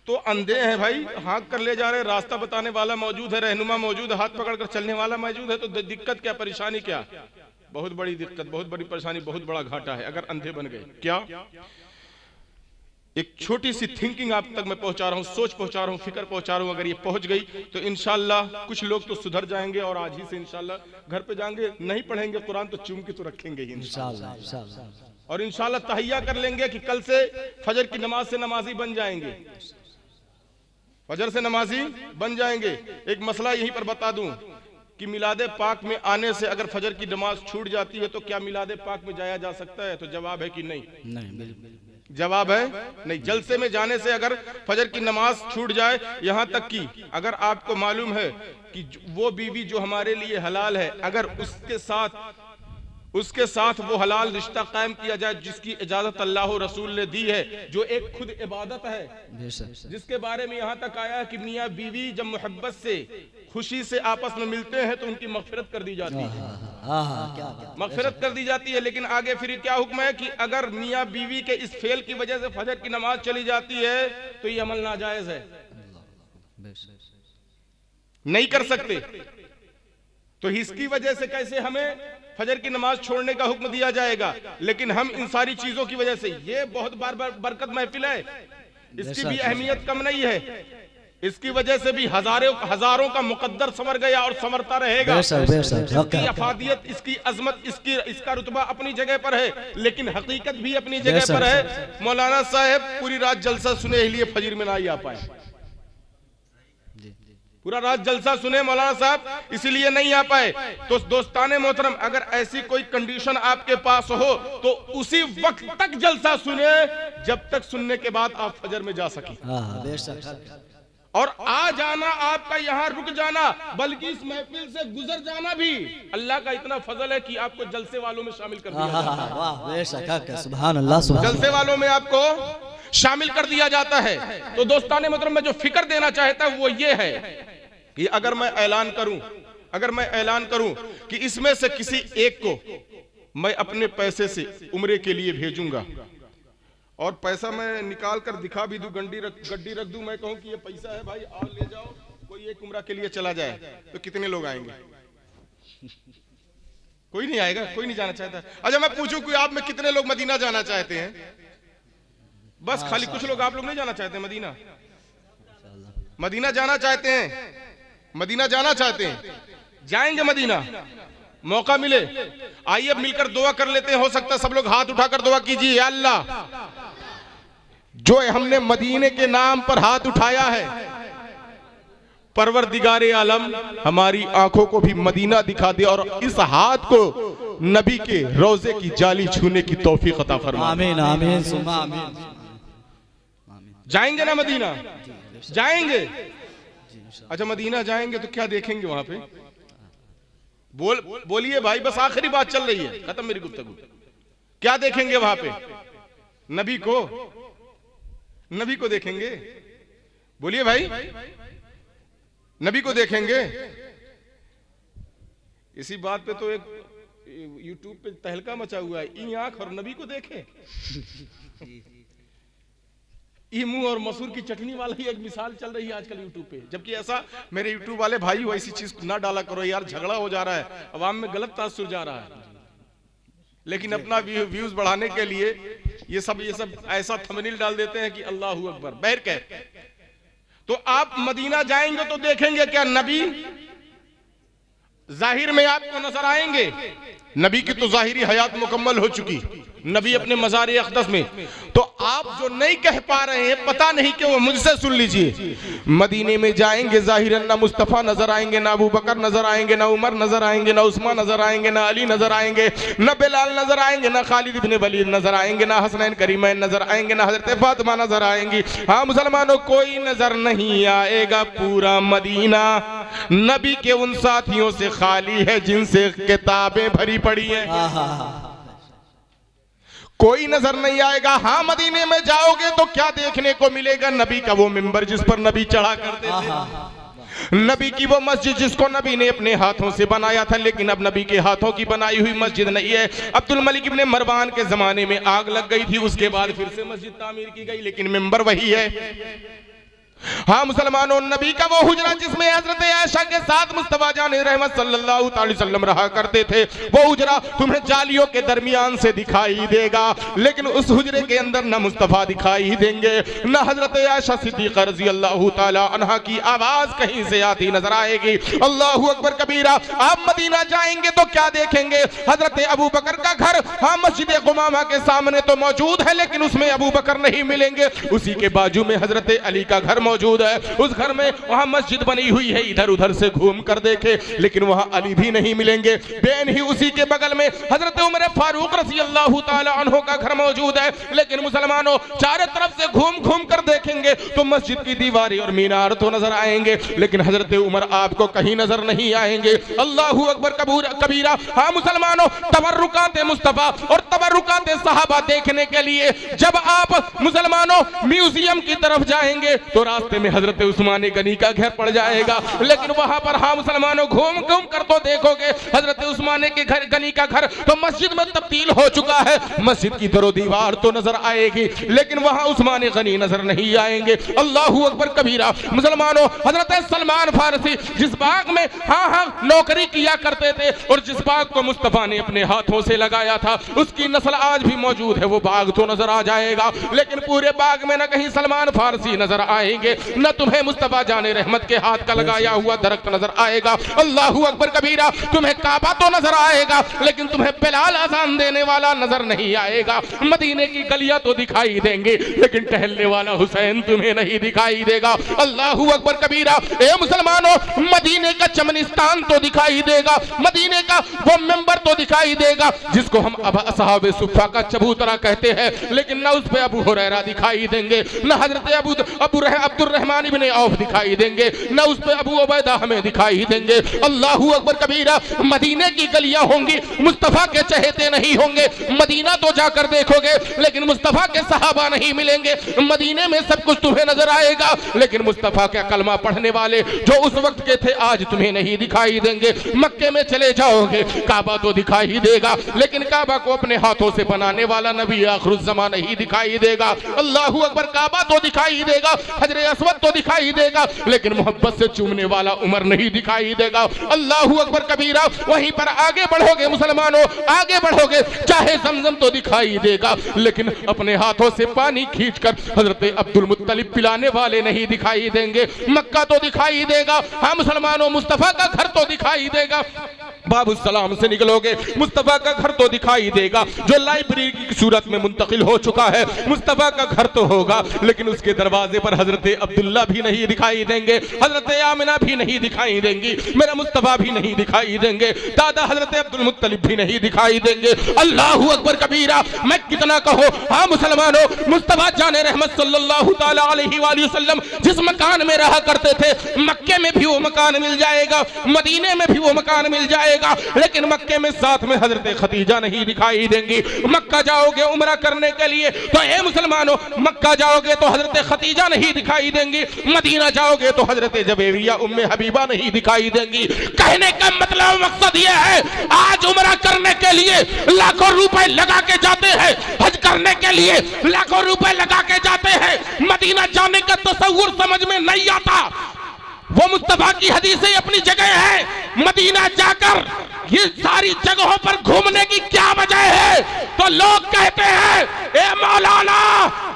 तो अंधे हैं भाई, हाँक कर ले जा रहे, रास्ता बताने वाला मौजूद है, रहनुमा मौजूद है, हाथ पकड़ कर चलने वाला मौजूद है, तो दिक्कत क्या, परेशानी क्या? बहुत बड़ी दिक्कत, बहुत बड़ी परेशानी, बहुत बड़ा घाटा है अगर अंधे बन गए। क्या? एक छोटी सी थिंकिंग आप तक मैं पहुंचा रहा हूं, सोच पहुंचा रहा हूं, फिक्र पहुंचा रहा हूं। अगर ये पहुंच गई तो इंशाल्लाह कुछ लोग तो सुधर जाएंगे, और आज ही से इंशाल्लाह घर पे जाएंगे, नहीं पढ़ेंगे कुरान तो चूम के तो रखेंगे ही इंशाल्लाह। और इंशाल्लाह तहैया कर लेंगे कि कल से फजर की नमाज से नमाजी बन जाएंगे, फजर से नमाजी बन जाएंगे। एक मसला यहीं पर बता दूं कि मिलादे पाक में आने से अगर फजर की नमाज छूट जाती है तो क्या मिलादे पाक में जाया जा सकता है? तो जवाब है कि नहीं, जवाब है नहीं। जलसे में जाने से अगर फजर की नमाज छूट जाए, यहां तक कि अगर आपको मालूम है कि वो बीवी जो हमारे लिए हलाल है, अगर उसके साथ वो हलाल रिश्ता कायम किया जाए जिसकी इजाजत अल्लाह रसूल ने दी है, जो एक खुद इबादत है, जिसके बारे में यहाँ तक आया कि मियाँ बीवी जब मोहब्बत से खुशी से आपस में मिलते हैं तो उनकी मगफिरत कर दी जाती है, मगफिरत कर दी जाती है। लेकिन आगे फिर क्या हुक्म है कि अगर मियाँ बीवी के इस फेल की वजह से फजर की नमाज चली जाती है तो ये अमल नाजायज है, नहीं कर सकते। तो इसकी वजह से कैसे हमें फजर की नमाज छोड़ने का हुक्म दिया जाएगा? लेकिन हम इन सारी चीजों की वजह से, ये बहुत बार बरकत महफिल है, इसकी भी अहमियत कम नहीं है, इसकी वजह से भी हजारों का मुकद्दर संवर गया और संवरता रहेगा। इसकी अफादियत, इसकी अजमत, इसका रुतबा अपनी जगह पर है, लेकिन हकीकत भी अपनी जगह पर है। मौलाना साहब पूरी रात जलसा सुने इसलिए फजर में ना ही आ पाए, पूरा रात जलसा सुने मौलाना साहब इसलिए नहीं आ पाए। तो दोस्ताने मोहतरम, अगर ऐसी कोई कंडीशन आपके पास हो तो उसी वक्त तक जलसा सुने जब तक सुनने के बाद आप फजर में जा सके। और आ जाना, आपका यहाँ रुक जाना, बल्कि इस महफिल से गुजर जाना भी अल्लाह का इतना फजल है कि आपको जलसे वालों में शामिल कर दिया जाता है। वाह बेशक, सुभान अल्लाह, सुभान जलसे वालों में आपको शामिल कर दिया जाता है। तो दोस्ताने मतलब मैं जो फिक्र देना चाहता हूं वो ये है कि अगर मैं ऐलान करूं कि इसमें से किसी एक को मैं अपने पैसे से उम्रे के लिए भेजूंगा और पैसा मैं निकाल कर दिखा भी दूं, गड्डी रख दूं, मैं कहूं कि ये पैसा है भाई और ले जाओ, कोई एक उम्रा के लिए चला जाए, तो कितने लोग आएंगे? कोई नहीं आएगा, कोई नहीं जाना चाहता। अच्छा मैं पूछूं कि आप में कितने लोग मदीना जाना चाहते हैं? बस खाली कुछ लोग, आप लोग नहीं जाना चाहते मदीना? मदीना जाना चाहते हैं, मदीना जाना चाहते हैं, जाएंगे मदीना, मौका मिले। आइए अब मिलकर दुआ कर लेते हैं। हो सकता है सब लोग हाथ उठाकर दुआ कीजिए, या अल्लाह जो हमने मदीने के नाम पर हाथ उठाया है, परवरदिगारे आलम हमारी आंखों को भी मदीना दिखा दे और इस हाथ को नबी के रोजे की जाली छूने की तौफीक अता फरमा। आमीन आमीन सुमा आमीन। जाएंगे ना मदीना? जाएंगे। अच्छा मदीना जाएंगे तो क्या देखेंगे वहां पे? बोलिए भाई, बस आखिरी बात चल रही है, खत्म मेरी गुफ्तगू। क्या देखेंगे वहां पे? नबी को देखेंगे। बोलिए भाई, नबी को देखेंगे। इसी बात पे तो एक यूट्यूब पे तहलका मचा हुआ है, ई आंख और नबी को देखे। ई मुंह और मसूर की चटनी वाला ही एक मिसाल चल रही है आजकल यूट्यूब पे। जबकि ऐसा मेरे यूट्यूब वाले भाई ऐसी चीज ना डाला करो यार, झगड़ा हो जा रहा है, अवाम में गलत तासुर जा रहा है। लेकिन अपना व्यूज बढ़ाने के लिए ये सब ऐसा थंबनेल डाल देते हैं कि अल्लाहू अकबर बैर कह। तो आप मदीना जाएंगे तो देखेंगे क्या नबी जाहिर में आपको नजर आएंगे? नबी की तो जाहिरी हयात मुकम्मल हो चुकी, नबी अपने मज़ार अक़दस में। तो आप जो नहीं कह पा रहे हैं, पता नहीं कि वो मुझसे सुन लीजिए। मदीने में जाएंगे जाहिरन ना मुस्तफ़ा नजर आएंगे, ना अबू बकर नजर आएंगे, ना उमर नजर आएंगे, ना उस्मान नजर आएंगे, ना अली नजर आएंगे, ना बिलाल नजर आएंगे, ना खालिद इब्न वलीद नजर आएंगे, ना हसनैन करीमैन नजर आएंगे, ना हजरत फातिमा नजर आएंगी। हाँ मुसलमानों, कोई नजर नहीं आएगा। पूरा मदीना नबी के उन साथियों से खाली है जिनसे किताबें भरी पड़ी हैं। कोई नजर नहीं आएगा। हाँ मदीने में जाओगे तो क्या देखने को मिलेगा? नबी का वो मिंबर जिस पर नबी चढ़ा करते थे, नबी की वो मस्जिद जिसको नबी ने अपने हाथों से बनाया था, लेकिन अब नबी के हाथों की बनाई हुई मस्जिद नहीं है। अब्दुल मलिक इब्ने मरवान के जमाने में आग लग गई थी, उसके बाद फिर से मस्जिद तामीर की गई, लेकिन मिंबर वही है। हाँ मुसलमानों, नबी का वो हुजरा जिसमें हजरत आयशा के साथ मुस्तफा जान रहमत सल्लल्लाहु अलैहि वसल्लम रहा करते थे, वो हुजरा तुम्हें जालियों के दरमियान से दिखाई देगा, लेकिन उस हुजरे के अंदर न मुस्तफा दिखाई देंगे, न हजरत आयशा सिद्दीक़ा रज़ी अल्लाहु ताला अन्हा की आवाज कहीं से आती नजर आएगी। अल्लाहु अकबर कबीरा। आप मदीना जाएंगे तो क्या देखेंगे? हजरत अबू बकर का घर हाँ मस्जिद गुमामा के सामने तो मौजूद है, लेकिन उसमें अबू बकर नहीं मिलेंगे। उसी के बाजू में हजरत अली का घर मौजूद है, उस घर में वहां मस्जिद बनी हुई है, इधर उधर से घूम कर देखे लेकिन वहां अली भी नहीं मिलेंगे। बेन ही उसी के बगल में हजरत उमर फारूक रज़ी अल्लाहु ताला अन्हु का घर मौजूद है, लेकिन मुसलमानों चारों तरफ से घूम घूम कर देखेंगे तो मस्जिद की दीवारें और मीनार तो नजर आएंगे, लेकिन हजरत उमर आपको कहीं नजर नहीं आएंगे। अल्लाहु अकबर कबीरा। हाँ मुसलमानों, तबर्रुकात मुस्तफा और तबर्रुकात सहाबा देखने के लिए जब आप मुसलमानों म्यूजियम की तरफ जाएंगे तो रास्ते में हजरत उस्मान गनी का घर पड़ जाएगा, लेकिन वहां पर हाँ मुसलमानों घूम घूम कर तो देखोगे हजरत उस्मान के घर गनी का घर तो मस्जिद में तब्दील हो चुका है। मस्जिद की दरो दीवार तो नजर आएगी, लेकिन वहां उस्मान गनी नजर नहीं आएंगे। अल्लाहु अकबर कबीरा। मुसलमानों, हजरत सलमान फारसी जिस बाग में हाँ नौकरी किया करते थे और जिस बाग को मुस्तफा ने अपने हाथों से लगाया था, उसकी नस्ल आज भी मौजूद है। वो बाग तो नजर आ जाएगा, लेकिन पूरे बाग में न कहीं सलमान फारसी नजर आएंगे, न तुम्हें मुस्तफा जाने रहमत के हाथ का लगाया हुआ दरख्त नजर आएगा। अल्लाहु अकबर कबीरा। तुम्हें काबा तो नजर आएगा, लेकिन तुम्हें बिलाल अजान देने वाला नजर नहीं आएगा। मदीने की गलियां तो दिखाई देंगे, लेकिन टहलने वाला हुसैन तुम्हें नहीं दिखाई देगा। अल्लाहु अकबर कबीरा। ए मुसलमानों, मदीने का चमनिस्तान तो दिखाई देगा, मदीने का वो मिंबर तो दिखाई देगा जिसको हम अब असहाबे सुफ़ा का चबूतरा कहते हैं, लेकिन न उस पे अबू हुरैरा दिखाई देंगे, न हजरत अब्दुर्रहमान इब्ने औफ दिखाई देंगे, न उस पे अबू उबैदा हमें दिखाई देंगे। अल्लाहू अकबर कबीरा। मदीने की गलियां होंगी, मुस्तफा के चहेते नहीं होंगे। मदीना तो जाकर देखोगे लेकिन मुस्तफा के सहाबा नहीं मिलेंगे। मदीने में सब कुछ तुम्हें नजर आएगा, लेकिन मुस्तफा के कलमा पढ़ने वाले जो उस वक्त के थे आज तुम्हें नहीं दिखाई देंगे। मक्के में चले जाओगे, काबा तो दिखाई देगा, लेकिन काबा को अपने हाथों से बनाने वाला नबी आखिरुज़्ज़मा नहीं दिखाई देगा। अल्लाहू अकबर। काबा तो दिखाई देगा, हजरे अस्वद तो दिखाई देगा, लेकिन मोहब्बत से चूमने वाला उमर नहीं दिखाई देगा। अल्लाहू अकबर कबीरा। वहीं पर आगे बढ़ोगे मुसलमानों, आगे बढ़ोगे, चाहे ज़मज़म तो दिखाई देगा, लेकिन अपने हाथों से पानी खींचकर हजरत अब्दुल मुत्तलिब पिलाने वाले नहीं दिखाई देंगे। मक्का तो दिखाई देगा, हाँ मुसलमानों, मुस्तफा का घर तो दिखाई देगा। बाबू सलाम से निकलोगे, मुस्तफा का घर तो दिखाई देगा, जो लाइब्रेरी की सूरत में मुंतकिल हो चुका है। मुस्तफा का घर तो होगा, लेकिन उसके दरवाजे पर हजरत अब्दुल्ला भी नहीं दिखाई देंगे, हजरत आमिना भी नहीं दिखाई देंगी, मेरा मुस्तफा भी नहीं दिखाई देंगे, दादा हजरत अब्दुल मुत्तलिब भी नहीं दिखाई देंगे। अल्लाहू अकबर कबीरा। मैं कितना कहो, हाँ मुसलमानों, मुस्तफा जाने रहमत सल्लल्लाहु ताला अलैहि वसल्लम जिस मकान में रहा करते थे, मक्के में भी वो मकान मिल जाएगा, मदीने में भी वो मकान मिल जाएगा, लेकिन मक्के में साथ में हजरत खदीजा नहीं दिखाई देंगी। मक्का जाओगे उम्रा करने के लिए तो ए मुसलमानों, मक्का जाओगे तो हजरत खदीजा नहीं दिखाई देंगी, मदीना जाओगे तो हजरत जबेरिया उम्मे हबीबा नहीं दिखाई देंगी। कहने का मतलब मकसद यह है, आज उम्रा करने के लिए लाखों रुपए लगा के जाते हैं, हज करने के लिए लाखों रुपए लगा के जाते हैं, मदीना जाने का तसव्वुर समझ में नहीं आता। वो मुस्तफा की हदीसें अपनी जगह है, मदीना जाकर ये सारी जगहों पर घूमने की क्या वजह है? तो लोग कहते हैं, ए मौलाना,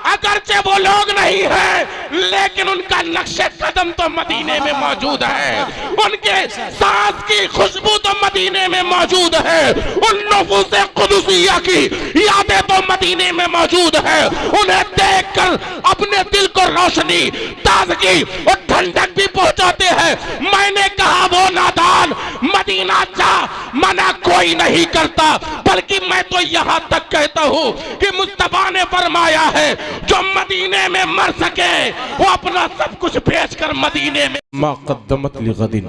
अगरचे वो लोग नहीं है, लेकिन उनका नक्शे कदम तो मदीने में मौजूद है, उनके सांस की खुशबू तो मदीने में मौजूद है, उन नफूसे कुदुसिया की यादें तो मदीने में मौजूद है। उन्हें देखकर अपने दिल को रोशनी, ताजगी और ठंडक भी पहुंचाते हैं। मैंने कहा वो नादान, मदीना जा मना कोई नहीं करता, बल्कि मैं तो यहां तक कहता हूं कि मुस्तफा ने फरमाया है, जो मदीने में मर सके वो अपना सब कुछ बेचकर मदीने में। मा क़द्दमत लिग़दिन,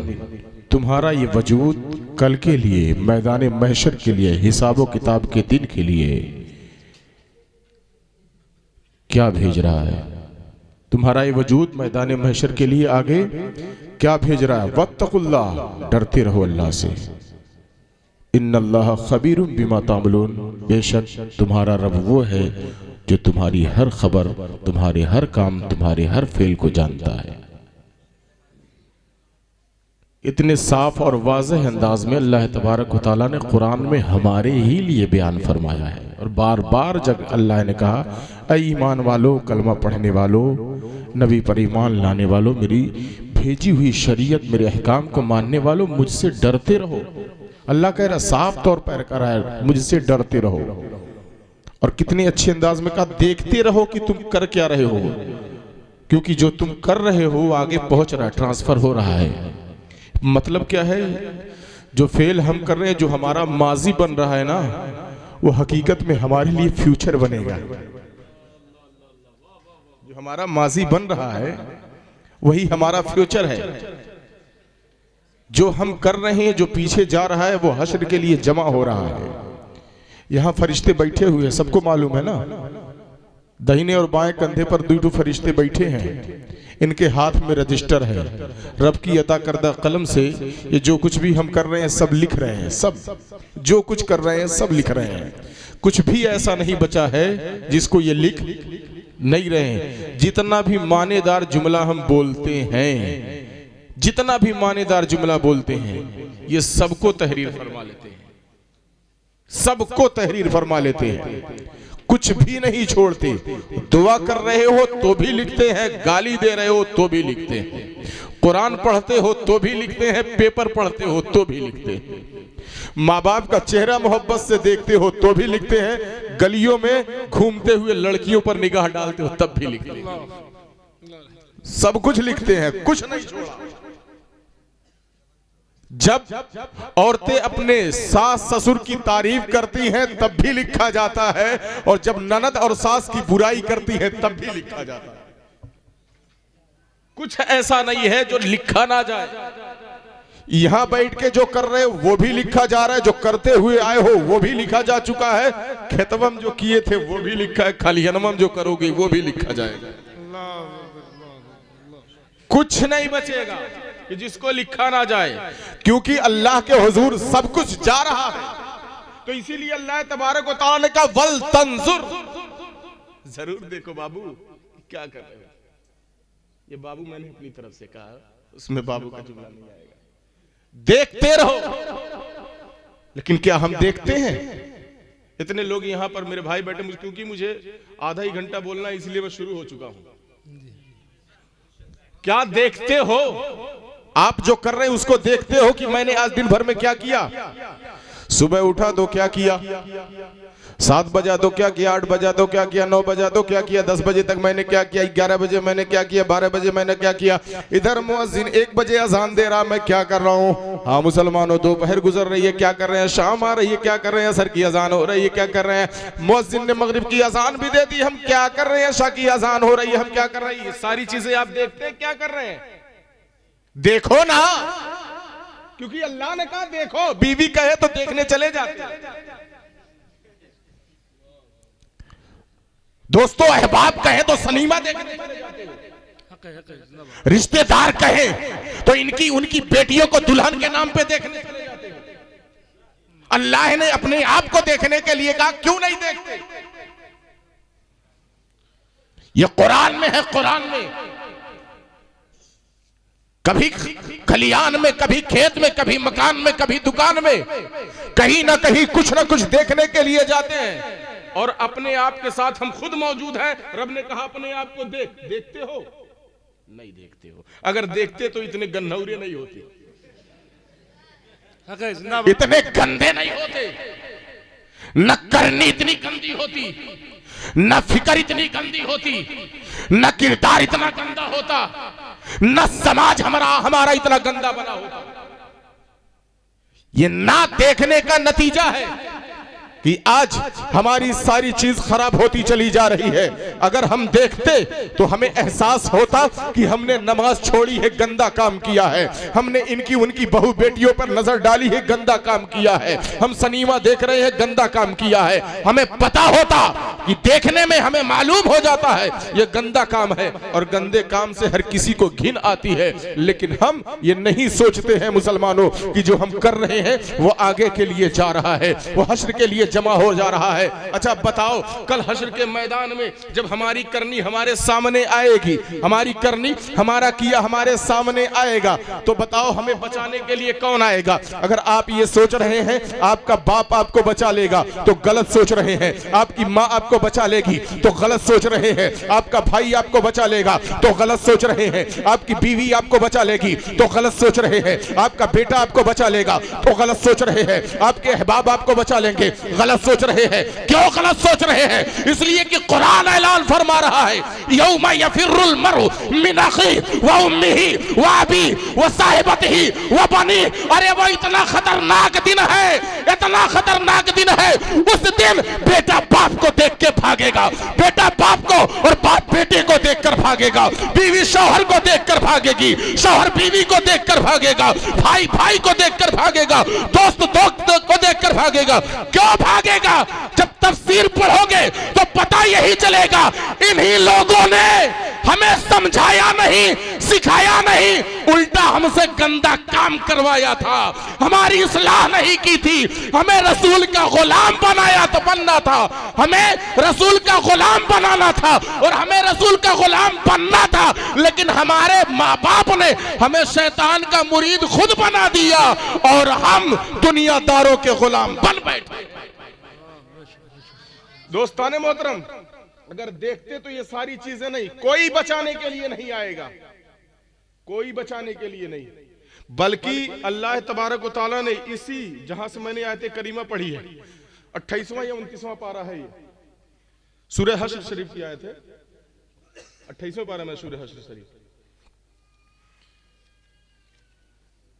तुम्हारा ये वजूद कल के लिए, मैदान महशर के लिए, हिसाबो किताब के दिन के लिए क्या भेज रहा है? तुम्हारा ये वजूद मैदान महशर के लिए आगे क्या भेज रहा है? वत्तकुल्लाह, डरते रहो अल्लाह से। इन्नल्लाह खबीरुम बिमा तामलून, बेशक तुम्हारा रब वो है जो तुम्हारी हर खबर, तुम्हारे हर काम, तुम्हारे हर फेल को जानता है। इतने साफ और वाज़ेह अंदाज में अल्लाह तबारक व तआला ने कुरान में हमारे ही लिए बयान फरमाया है, और बार बार जब अल्लाह ने कहा, ऐ ईमान वालों, कलमा पढ़ने वालों, नबी पर ईमान लाने वालों, मेरी भेजी हुई शरीयत, मेरे अहकाम को मानने वालों, मुझसे डरते रहो। अल्लाह कह रहा, साफ तौर पर कह रहा है, मुझसे डरते रहो। और कितने अच्छे अंदाज में कहा, देखते रहो कि तुम कर क्या रहे हो, क्योंकि जो तुम कर रहे हो आगे पहुंच रहा है, ट्रांसफर हो रहा है। मतलब क्या है? जो फेल हम कर रहे हैं, जो हमारा माजी बन रहा है ना, वो हकीकत में हमारे लिए फ्यूचर बनेगा। जो हमारा माजी बन रहा है वही हमारा फ्यूचर है। जो हम कर रहे हैं, जो पीछे जा रहा है, वो हश्र के लिए जमा हो रहा है। यहां फरिश्ते बैठे हुए हैं, सबको मालूम है ना, दाहिने और बाएं कंधे पर दो फरिश्ते बैठे हैं, इनके हाथ में रजिस्टर है। रब की अता करदा कलम से ये जो कुछ भी हम कर रहे हैं सब लिख रहे हैं, सब जो कुछ कर रहे हैं सब लिख रहे हैं। कुछ भी ऐसा नहीं बचा है जिसको ये लिख नहीं रहे हैं। जितना भी मानेदार जुमला हम बोलते हैं, जितना भी मानेदार जुमला बोलते हैं, ये सबको तहरीर फरमा लेते हैं, सबको तहरीर फरमा लेते हैं, कुछ भी नहीं छोड़ते। दुआ कर रहे हो तो भी लिखते हैं, गाली दे रहे हो तो भी लिखते हैं, कुरान पढ़ते हो तो भी लिखते हैं, पेपर पढ़ते हो तो भी लिखते हैं, माँ बाप का चेहरा मोहब्बत से देखते हो तो भी लिखते हैं, गलियों में घूमते हुए लड़कियों पर निगाह डालते हो तब भी लिखते हैं, सब कुछ लिखते हैं, कुछ नहीं छोड़ा। जब औरतें अपने सास ससुर की तारीफ करती हैं तब भी लिखा जाता है, और जब ननद और सास की बुराई करती हैं तब भी लिखा जाता है। कुछ ऐसा नहीं है जो लिखा ना जाए। यहां बैठ के जो कर रहे हो वो भी लिखा जा रहा है, जो करते हुए आए हो वो भी लिखा जा चुका है, खेतवम जो किए थे वो भी लिखा है, खलिहनमम जो करोगे वो भी लिखा जाएगा। कुछ नहीं बचेगा कि जिसको लिखा ना जाए, क्योंकि अल्लाह के हुजूर सब कुछ जा रहा है। तो इसीलिए अल्लाह तबारक व तआला ने कहा वल तंजुर, जरूर देखो बाबू क्या कर रहे हो। ये बाबू मैंने अपनी तरफ से कहा, उसमें बाबू का जुमला नहीं आएगा। देखते रहो, लेकिन क्या हम देखते हैं? इतने लोग यहां पर मेरे भाई बैठे, क्योंकि मुझे आधा ही घंटा बोलना है इसलिए मैं शुरू हो चुका हूं। क्या देखते हो? आप जो कर रहे हैं उसको देखते हो कि मैंने आज दिन भर में क्या किया? सुबह उठा तो क्या किया, 7 बजा तो क्या किया, 8 बजा तो क्या किया, 9 बजा तो क्या किया, 10 बजे तक मैंने क्या किया, 11 बजे मैंने क्या किया, 12 बजे मैंने क्या किया। इधर मुअज्जिन 1 बजे अजान दे रहा, मैं क्या कर रहा हूँ? हाँ मुसलमानों, दोपहर गुजर रही है, क्या कर रहे हैं? शाम आ रही है, क्या कर रहे हैं? असर की अजान हो रही है, क्या कर रहे हैं? मुअज्जिन ने मगरिब की अजान भी दे दी, हम क्या कर रहे हैं? इशा की अजान हो रही है, हम क्या कर रहे हैं? ये सारी चीजें आप देखते हैं, क्या कर रहे हैं? देखो ना, क्योंकि अल्लाह ने कहा देखो। बीवी कहे तो देखने चले जाते हैं, दोस्तों अहबाब कहे तो सनीमा देखने चले जाते हो, रिश्तेदार कहे तो इनकी उनकी बेटियों को दुल्हन के नाम पे देखने चले जाते हो। अल्लाह ने अपने आप को देखने के लिए कहा, क्यों नहीं देखते? ये कुरान में है, कुरान में। कभी खलियान में, कभी खेत में, कभी मकान में, कभी दुकान में, कहीं ना कहीं कुछ ना कुछ देखने के लिए जाते हैं, और अपने आप के साथ हम खुद मौजूद हैं। रब ने कहा अपने आप को देखते हो? नहीं देखते हो। अगर देखते तो इतने गन्नौरे नहीं होते, इतने गंदे नहीं होते, न करनी इतनी गंदी होती, न फिक्र इतनी गंदी होती, न किरदार इतना गंदा होता, न समाज हमारा इतना गंदा बना होता। ये ना देखने का नतीजा है कि आज हमारी सारी चीज खराब होती चली जा रही है। अगर हम देखते तो हमें एहसास होता कि हमने नमाज छोड़ी है, गंदा काम किया है, हमने इनकी उनकी बहू बेटियों पर नजर डाली है, गंदा काम किया है, हम सनीमा देख रहे हैं, गंदा काम किया है। हमें पता होता कि देखने में हमें मालूम हो जाता है ये गंदा काम है, और गंदे काम से हर किसी को घिन आती है। लेकिन हम ये नहीं सोचते हैं मुसलमानों कि जो हम कर रहे हैं वो आगे के लिए जा रहा है, वो हश्र के लिए जमा हो जा रहा है। अच्छा बताओ, कल हश्र के मैदान में जब हमारी करनी हमारे सामने आएगी, हमारी करनी हमारा किया हमारे सामने आएगा, तो बताओ हमें बचाने के लिए कौन आएगा? अगर आप ये सोच रहे हैं आपका बाप आपको बचा लेगा तो गलत सोच रहे हैं, आपकी माँ आपको बचा लेगी तो गलत सोच रहे हैं, आपका भाई आपको बचा लेगा तो गलत सोच रहे हैं, आपकी बीवी आपको बचा लेगी तो गलत सोच रहे हैं, आपका बेटा आपको बचा लेगा तो गलत सोच रहे हैं, आपके अहबाब आपको बचा लेंगे, गलत सोच रहे हैं। क्यों गलत सोच रहे हैं? इसलिए कि कुरान ऐलान फरमा रहा है यौमा यफिरुल मरउ मिन अखी व उम्मिही व अबी व साहिबतिही व बनी। अरे वो इतना खतरनाक दिन है, इतना खतरनाक दिन है। उस दिन बेटा बाप को देख के भागेगा, बेटा बाप को और बाप बेटे को देखकर भागेगा, बीवी शौहर को देखकर भागेगी, शौहर बीवी को देखकर भागेगा, भाई भाई को देखकर भागेगा, दोस्त दोस्त को देखकर भागेगा। क्यों भागेगा? जब तफसीर पढ़ोगे तो पता यही चलेगा इन्हीं लोगों ने हमें समझाया नहीं, सिखाया नहीं, उल्टा हमसे गंदा काम करवाया था, हमारी इस्लाह नहीं की थी, हमें रसूल का गुलाम बनाया तो बनना था, हमें रसूल का गुलाम बनाना था और हमें रसूल का गुलाम बनना था। लेकिन हमारे माँ बाप ने हमें शैतान का मुरीद खुद बना दिया और हम दुनियादारों के गुलाम बन बैठे। दोस्ताने मोहतरम, अगर देखते तो ये सारी चीजें नहीं, कोई बचाने के लिए नहीं आएगा, कोई बचाने के लिए नहीं, बल्कि अल्लाह तबारक व तआला ने इसी, जहां से मैंने आयत करीमा पढ़ी है, 28वां या 29वां पारा है, ये सूरह हश्र शरीफ की आयत है, 28वां पारा में सूरह हश्र शरीफ।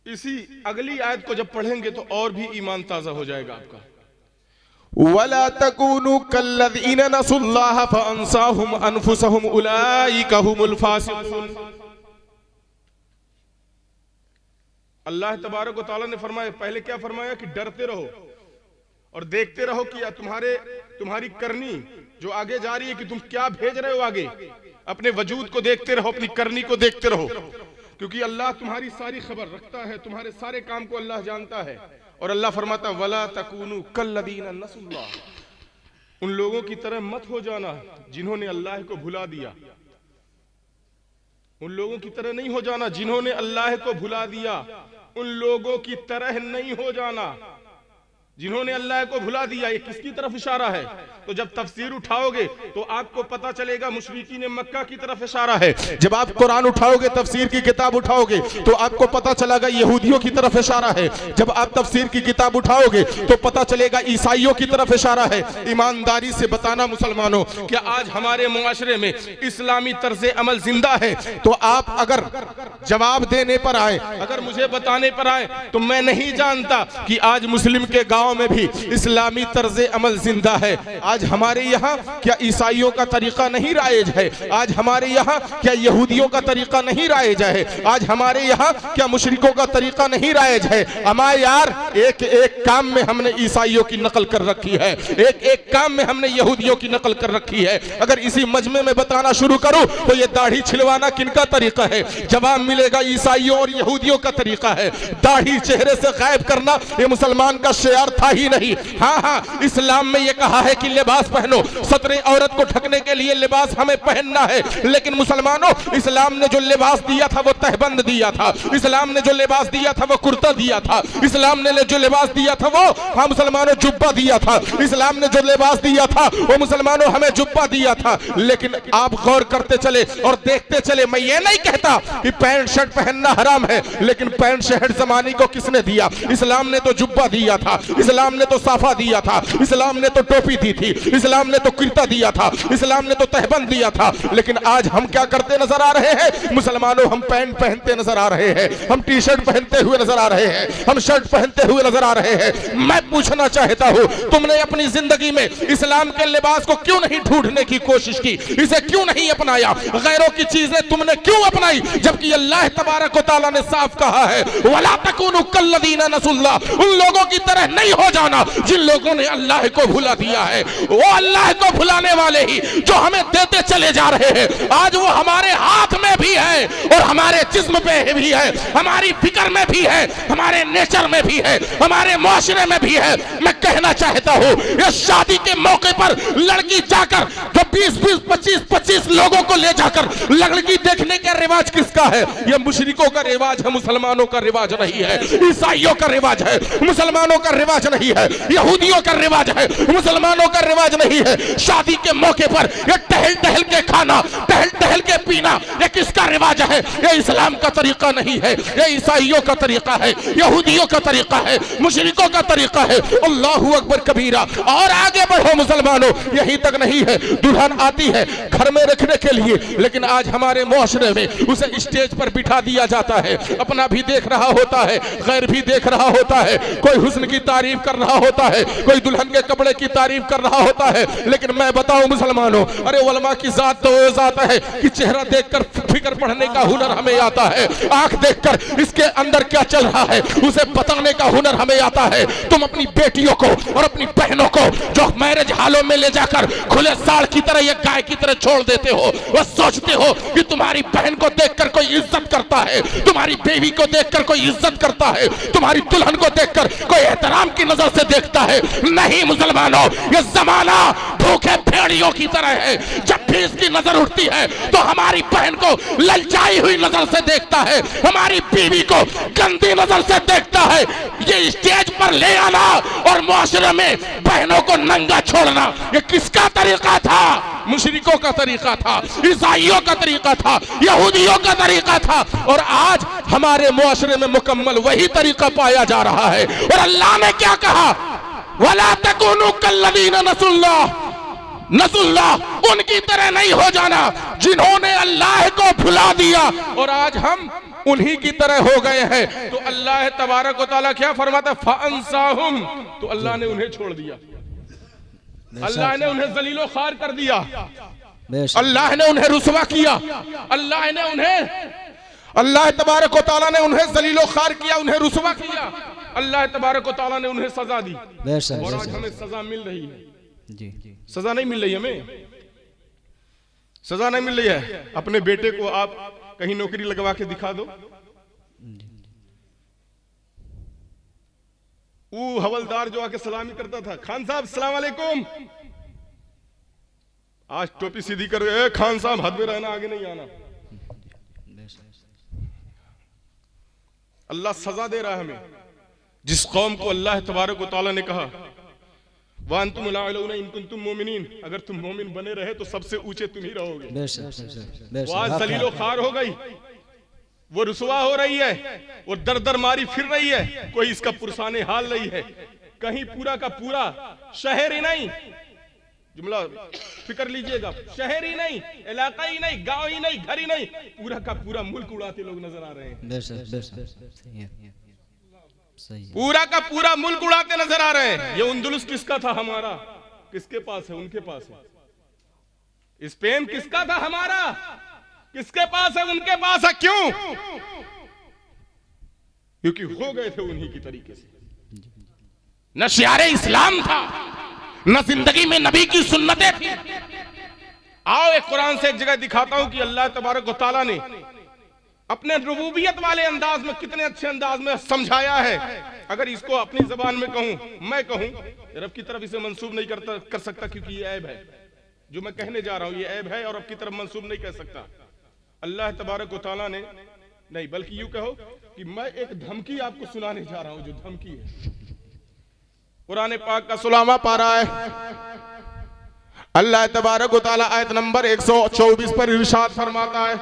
इसी अगली आयत को जब पढ़ेंगे तो और भी ईमान ताजा हो जाएगा आपका। वला तकूनु कल्लज़ीना नसुल्लाह फअंसाहुम अनफुसहुम उलाइका हुमुल फासिकून। अल्लाह तबारक व तआला ने फरमाया, पहले क्या फरमाया कि डरते रहो और देखते रहो कि तुम्हारी करनी जो आगे जा रही है कि तुम क्या भेज रहे हो आगे, अपने वजूद को देखते रहो, अपनी करनी को देखते रहो, क्योंकि अल्लाह तुम्हारी सारी खबर रखता है, तुम्हारे सारे काम को अल्लाह जानता है। और अल्लाह फरमाता वला तकूनु कल्लज़ीना नसुल्लाह, उन लोगों की तरह मत हो जाना जिन्होंने अल्लाह को भुला दिया। उन लोगों की तरह नहीं हो जाना जिन्होंने अल्लाह को भुला दिया। उन लोगों की तरह नहीं हो जाना जिन्होंने अल्लाह को भुला दिया। ये किसकी तरफ इशारा है? तो जब तफसीर उठाओगे तो आपको पता चलेगा मुशरिकीन मक्का की तरफ इशारा है। जब आप कुरान उठाओगे, तफसीर की किताब उठाओगे तो आपको पता चलेगा यहूदियों की तरफ इशारा है। जब आप तफसीर की किताब उठाओगे तो पता चलेगा ईसाइयों की तरफ इशारा है। ईमानदारी से बताना मुसलमानों, क्या आज हमारे मुआशरे में इस्लामी तर्ज अमल जिंदा है? तो आप अगर जवाब देने पर आए, अगर मुझे बताने पर आए, तो मैं नहीं जानता कि आज मुस्लिम के गांव में भी इस्लामी तर्ज अमल जिंदा है। आज हमारे यहाँ क्या ईसाइयों का तरीका नहीं राइज है? आज हमारे यहाँ क्या यहूदियों का तरीका नहीं राइज है? आज हमारे यहाँ क्या मुशरिकों का तरीका नहीं राइज है? अमा यार, एक एक काम में हमने ईसाइयों की नकल कर रखी है, एक एक काम में हमने यहूदियों की नकल कर रखी है। अगर इसी मजमे में बताना शुरू करूं तो ये दाढ़ी छिलवाना किनका तरीका है? जवाब मिलेगा ईसाइयों और यहूदियों का तरीका है। दाढ़ी चेहरे से गायब करना ये मुसलमान का शेर था ही नहीं। हाँ हाँ, इस्लाम में ये कहा है कि लिबास पहनो, सतरे औरत को ढकने के लिए लिबास हमें पहनना है। लेकिन मुसलमानों, इस्लाम ने जो लिबास दिया था वो तहबंद दिया था। इस्लाम ने जो लिबास दिया था वो कुर्ता दिया था। इस्लाम ने जो लिबास दिया था वो हाँ मुसलमानों जुब्बा दिया था। इस्लाम ने जो लिबास दिया था वो मुसलमानों हमें जुब्बा दिया था। लेकिन आप गौर करते चले और देखते चले, मैं ये नहीं कहता कि पैंट शर्ट पहनना हराम है, लेकिन पैंट शर्ट जमाने को किसने दिया? इस्लाम ने तो जुब्बा दिया था, इस्लाम ने तो साफा दिया था, इस्लाम ने तो टोपी दी थी, इस्लाम ने तो कुर्ता दिया था, इस्लाम ने तो तहबंद दिया था। लेकिन आज हम क्या करते नजर आ रहे हैं मुसलमानों? हम पैंट पहनते नजर आ रहे हैं, हम टी शर्ट पहनते हुए नजर आ रहे हैं, हम शर्ट पहनते हुए नजर आ रहे हैं। मैं पूछना चाहता हूं, तुमने अपनी जिंदगी में इस्लाम के लिबास को क्यों नहीं ढूंढने की कोशिश की? इसे क्यों नहीं अपनाया? गैरों की चीजें तुमने क्यों अपनाई, जबकि अल्लाह तबारक व तआला ने साफ कहा है वला तकूनु कल्लज़ीना नसुल्लाह, उन लोगों की तरह नहीं हो जाना जिन लोगों ने अल्लाह को भुला दिया है। वो अल्लाह को भुलाने वाले ही जो हमें देते चले जा रहे हैं, आज वो हमारे हाथ में भी है और हमारे जिस्म पे भी है, हमारी फिक्र में भी है, हमारे नेचर में भी है, हमारे मुआशरे में भी है। मैं कहना चाहता हूँ, ये शादी के मौके पर लड़की जाकर जो 20-20, 25-25 लोगों को ले जाकर लड़की देखने का रिवाज किसका है? ये मुशरिकों का रिवाज है, मुसलमानों का रिवाज नहीं है। ईसाइयों का रिवाज है, मुसलमानों का रिवाज नहीं है। यहूदियों का रिवाज है, मुसलमानों का रिवाज नहीं है। शादी के मौके पर ये टहल टहल के खाना, टहल टहल के पीना, ये किसका रिवाज है? ये इस्लाम का तरीका नहीं है, ये ईसाइयों का तरीका है, यहूदियों का तरीका है, मुशरिकों का तरीका है। अल्लाहू अकबर कबीरा। और आगे बढ़ो मुसलमानों, यहीं तक नहीं है, दुल्हन आती है घर में रखने के लिए, लेकिन आज हमारे मुआशरे में उसे स्टेज पर बिठा दिया जाता है। अपना भी देख रहा होता है, गैर भी देख रहा होता है, कोई हुस्न की तारीफ कर रहा होता है, कोई दुल्हन के कपड़े की तारीफ कर रहा होता है। लेकिन मैं बताऊं मुसलमानों, अरे उलमा की जात तो वो जात है कि चेहरा देखकर फिक्र पढ़ने का हुनर हमें आता है, आंख देखकर इसके अंदर क्या चल रहा है उसे बताने का हुनर हमें आता है। तुम अपनी बेटियों को और अपनी बहनों को जो मैरिज हालों में ले जाकर खुले साड़ की तरह या गाय की तरह छोड़ देते हो, वह सोचते हो कि तुम्हारी बहन को देखकर कोई इज्जत करता है, तुम्हारी बेबी को देखकर कोई इज्जत करता है, तुम्हारी दुल्हन को देखकर कोई एहतराम की नजर से देखता है। नहीं मुसलमानों, ये जमाना भूखे भेड़ियों की तरह है। जब भी इसकी नजर उठती है तो हमारी बहन को ललचाई हुई नजर से देखता है, हमारी बीवी को गंदी नजर से देखता है। ये स्टेज पर ले आना और मुआशरे में बहनों को नंगा छोड़ना, ये किसका तरीका था? मुशरिकों का तरीका था, ईसाइयों का तरीका था, यहूदियों का तरीका था। और आज हमारे मुआशरे में मुकम्मल वही तरीका पाया जा रहा है। और अल्लाह ने क्या कहा? वला तकूनु कल्लज़ीना नसुल्लाह, उनकी तरह नहीं हो जाना जिन्होंने अल्लाह को भुला दिया। और आज हम उन्हीं की तरह हो गए हैं। तो अल्लाह तबारक व तआला क्या फरमाता है, फअंसाहुम, तो अल्लाह ने उन्हें छोड़ दिया, अल्लाह ने उन्हें जलीलो खार कर दिया, अल्लाह ने उन्हें रुसवा किया, अल्लाह तबारक व तआला ने उन्हें जलीलो खार किया, उन्हें रुसवा किया, अल्लाह तबारक व तआला ने उन्हें सजा दी। और आज हमें सजा मिल रही है जी। सजा नहीं मिल रही, हमें सजा नहीं मिल रही है। अपने बेटे को आप कहीं नौकरी लगवा के दिखा दो, वो हवलदार जो आके सलामी करता था, खान साहब सलाम वालेकुम, आज टोपी सीधी कर, खान साहब हद में रहना, आगे नहीं आना। अल्लाह सजा दे रहा है हमें। जिस कौम को अल्लाह तबारक व तआला ने कहा वांतुम लाअलूना इन कुंतुम मोमिनीन, अगर तुम मोमिन बने रहे तो सबसे ऊंचे तुम ही रहोगे। वो आज जलीलो खार हो गई, वो रुसवा हो रही है, वो दर दर मारी फिर रही है, कोई इसका पुरसाने हाल नहीं है। कहीं पूरा का पूरा शहर ही नहीं, जुमला फिक्र लीजिएगा, शहर ही नहीं, इलाका ही नहीं, गांव ही नहीं, घर ही नहीं, पूरा का पूरा मुल्क उड़ाते लोग नजर आ रहे हैं। पूरा का पूरा मुल्क उड़ाते नजर आ रहे हैं। ये उंदुलुस किसका था? हमारा। किसके पास है? उनके पास है। स्पेन किसका था? हमारा। किसके पास है? उनके पास है। क्यों? क्योंकि हो गए थे उन्हीं की तरीके से। न शियारे इस्लाम था, न जिंदगी में नबी की सुन्नतें थी। आओ एक कुरान से एक जगह दिखाता हूं कि अल्लाह तबारक व तआला ने अपने रुबूबियत वाले अंदाज में कितने अच्छे अंदाज में समझाया है। अगर इसको अपनी जबान में कहूं, मैं कहूं, रब की तरफ इसे मंसूब नहीं कर सकता, क्योंकि ये ऐब है जो मैं कहने जा रहा हूं, ये ऐब है और रब की तरफ मंसूब नहीं कर सकता। अल्लाह तबारक व तआला ने नहीं, बल्कि यूं कहो कि मैं एक धमकी आपको सुनाने जा रहा हूं, जो धमकी है कुरान पाक का 16वां पारा है। अल्लाह तबारक व तआला आयत नंबर 124 पर इरशाद फरमाता है,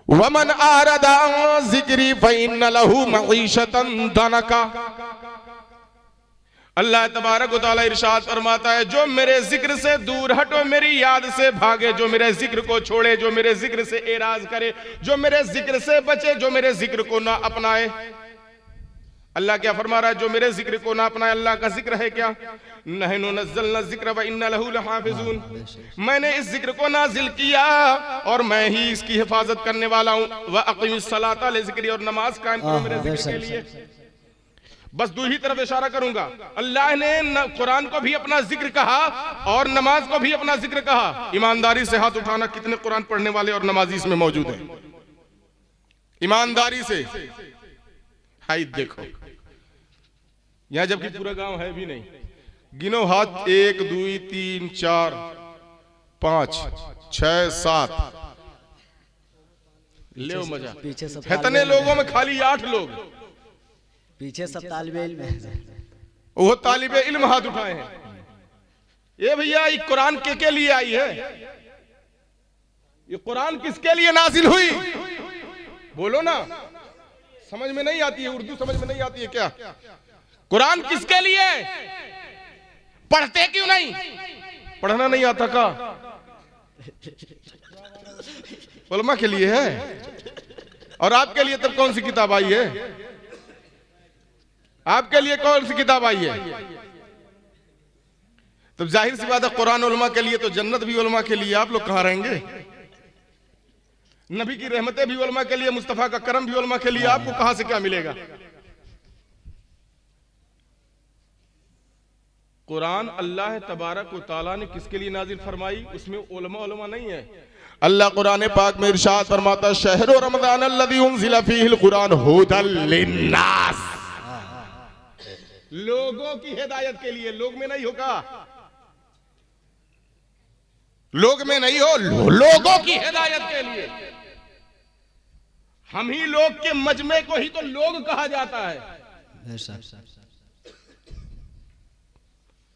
वमन आरदा जिक्री फइन्न लहू मईशतन दनका। अल्लाह तबारक व तआला इरशाद फरमाता है, जो मेरे जिक्र से दूर हटो, मेरी याद से भागे, जो मेरे जिक्र को छोड़े, जो मेरे जिक्र से एराज करे, जो मेरे जिक्र से बचे, जो मेरे जिक्र को ना अपनाए। अल्लाह क्या फरमा रहा है? जो मेरे जिक्र को ना अपनाए। अल्लाह का जिक्र है क्या? नहनु नज़्ज़लना ज़िक्र व इन्ना लहू लहाफ़िज़ून। मैंने इस जिक्र को नाजिल किया और मैं ही इसकी हिफाजत करने वाला हूँ। व अक़ीमिस सलाता लिज़िक्री, और नमाज कायम करो मेरे जिक्र के लिए। बस दो ही तरफ इशारा करूंगा। अल्लाह ने कुरान को भी अपना जिक्र कहा और नमाज को भी अपना जिक्र कहा। ईमानदारी से हाथ उठाना, कितने कुरान पढ़ने वाले और नमाजी इसमें मौजूद हैं? ईमानदारी से हाय देखो, यहां जबकि पूरा गांव है भी नहीं, गिनो हाथ, 1 2 3 4 5 6 7, ले मजा। पीछे सब इतने लोगों में खाली 8 लोग, पीछे सब तालिबे इल्म है। वो तालिबे इल्म हाथ उठाए हैं। ये भैया ये कुरान के लिए आई है? ये कुरान किसके लिए नाजिल हुई? बोलो ना, समझ में नहीं आती है? उर्दू समझ में नहीं आती है क्या? कुरान किसके लिए? पढ़ते क्यों नहीं? पढ़ना नहीं आता का? उलमा के लिए है। और आपके लिए तब कौन सी किताब आई है? आपके लिए कौन सी किताब आई है? तब जाहिर सी बात है, कुरान उलमा के लिए तो जन्नत भी उलमा के लिए। आप लोग कहां रहेंगे? नबी की रहमतें भी उलमा के लिए, मुस्तफा का करम भी उलमा के लिए। आपको कहां से क्या मिलेगा? कुरान अल्लाह तबारक व तआला ने किसके लिए नाजिल फरमाई? उसमें उलमा नहीं है। अल्लाह कुरान पाक में इरशाद फरमाता, शहर रमजान अल्लज़ी उनज़िला फ़ीहिल कुरान हुदल लिन्नास, लोगों की हिदायत के लिए। लोग में नहीं होगा, लोग में नहीं हो, लोगों की हिदायत के लिए। हम ही लोग के मजमे को ही तो लोग कहा जाता है।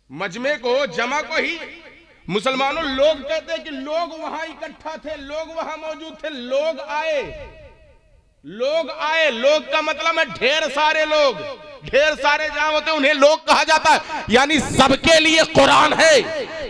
मजमे को, जमा को ही मुसलमानों लोग कहते हैं कि लोग वहां इकट्ठा थे, लोग वहां मौजूद थे, लोग आए। लोग आए, लोग का मतलब है ढेर सारे लोग। ढेर सारे जहां होते उन्हें लोग कहा जाता है, यानी सबके लिए कुरान है,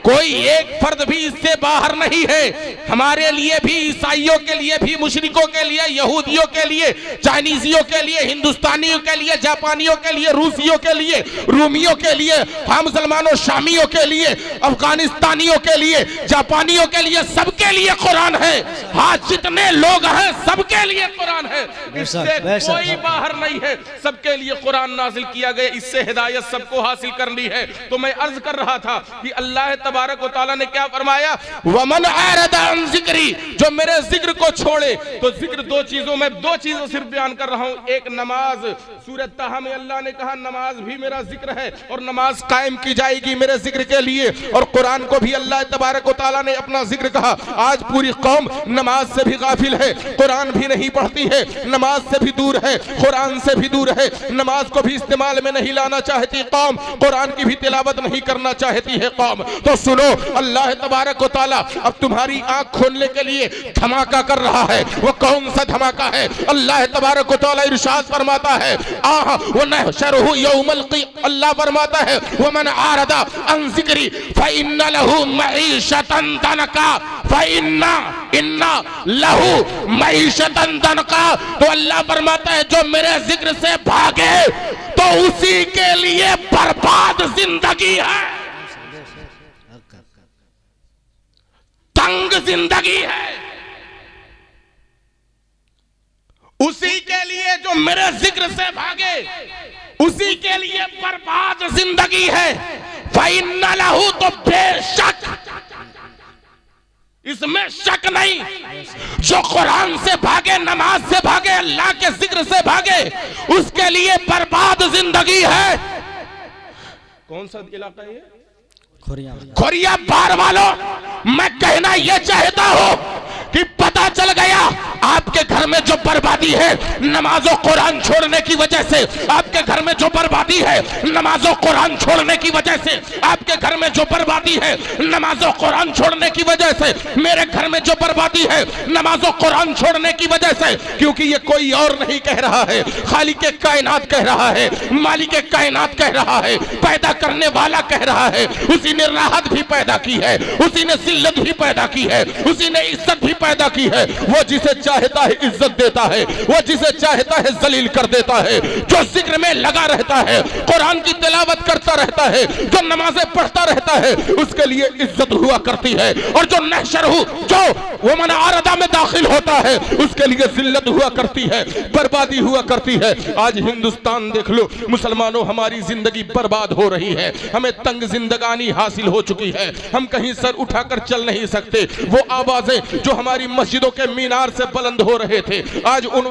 कोई एक फर्द भी इससे बाहर नहीं है। हमारे लिए भी, ईसाइयों के लिए भी, मुशरिकों के लिए, यहूदियों के लिए, चाइनीजियों के लिए, हिंदुस्तानियों के लिए, जापानियों के लिए, रूसियों के लिए, रूमियों के लिए, हम मुसलमानों शामियों के लिए, अफगानिस्तानियों के लिए, जापानियों के लिए, सबके लिए कुरान है। हाँ, जितने लोग हैं सबके लिए कुरान है, इससे कोई बाहर नहीं है, सबके लिए कुरान नाजिल किया गया, इससे हिदायत सबको हासिल करनी है। तो मैं अर्ज कर रहा था कि अल्लाह तबारक व तआला ने क्या फरमाया, वमन आरदा अन जिक्री, जो मेरे जिक्र को छोड़े। तो जिक्र दो चीजों में, दो चीजों सिर्फ बयान कर रहा हूं। एक नमाज, सूरत ताहा में अल्लाह ने कहा नमाज भी मेरा जिक्र है और नमाज कायम की जाएगी मेरे जिक्र के लिए। और कुरान को भी अल्लाह तबारक व तआला ने अपना जिक्र कहा। आज पूरी कौम नमाज से भी गाफिल है, कुरान भी नहीं पढ़ती है, नमाज से भी दूर है, कुरान से भी दूर है, नमाज को भी इस्तेमाल में नहीं लाना चाहती कौम, कुरान की भी तिलावत नहीं करना चाहती है कौम। तो सुनो, अल्लाह तबारक व तआला अब तुम्हारी आंख खोलने के लिए धमाका कर रहा है। वो कौन सा धमाका है? अल्लाह तबारक व तआला इरशाद फरमाता है, आह व नहशरुहु यौमल क़ियामह, अल्लाह फरमाता है वमन आरदा अन ज़िक्री फ़इन्न लहू मईशतन दनका इन्ना लहू मईशतन दनका। तो अल्लाह फरमाता है जो मेरे जिक्र से भागे तो उसी के लिए बर्बाद जिंदगी है, तंग जिंदगी है। उसी के लिए जो मेरे जिक्र से भागे उसी के लिए बर्बाद जिंदगी है। फ़इन्न लहू, तो बेशक, इसमें शक नहीं, जो कुरान से भागे, नमाज से भागे, अल्लाह के जिक्र से भागे, उसके लिए बर्बाद जिंदगी है। कौन सा इलाका है ये? खोरिया बार वालों, मैं कहना यह चाहता हूं कि पता चल गया आपके घर में जो बर्बादी है नमाजों कुरान छोड़ने की वजह से, आपके घर में जो बर्बादी है नमाजों कुरान छोड़ने की वजह से, आपके घर में जो बर्बादी है नमाजों कुरान छोड़ने की वजह से, मेरे घर में जो बर्बादी है नमाजों कुरान छोड़ने की वजह से। क्योंकि ये कोई और नहीं कह रहा है, खालिक के कायनात कह रहा है, मालिक के कायनात कह रहा है, पैदा करने वाला कह रहा है। उसी ने राहत भी पैदा की है, उसी ने जिल्लत भी पैदा की है, उसी ने इज्जत भी पैदा की है। वो जिसे चाहता है इज्जत देता है, वो जिसे चाहता है जलील कर देता है। जो जिक्र में लगा रहता है, कुरान की तिलावत करता रहता है, जो नमाजें पढ़ता रहता है, उसके लिए इज्जत हुआ करती है। और जो नहशरहु, जो वो मन आरदा में दाखिल होता है, उसके लिए जिल्लत हुआ करती है, बर्बादी हुआ करती है। आज हिंदुस्तान देख लो मुसलमानों, हमारी जिंदगी बर्बाद हो रही है, हमें तंग जिंदगानी हासिल हो चुकी है, हम कहीं सर उठाकर चल नहीं सकते। वो आवाजें जो हमारी मस्जिदों के मीनार से बुलंद हो रहे थे, आज उन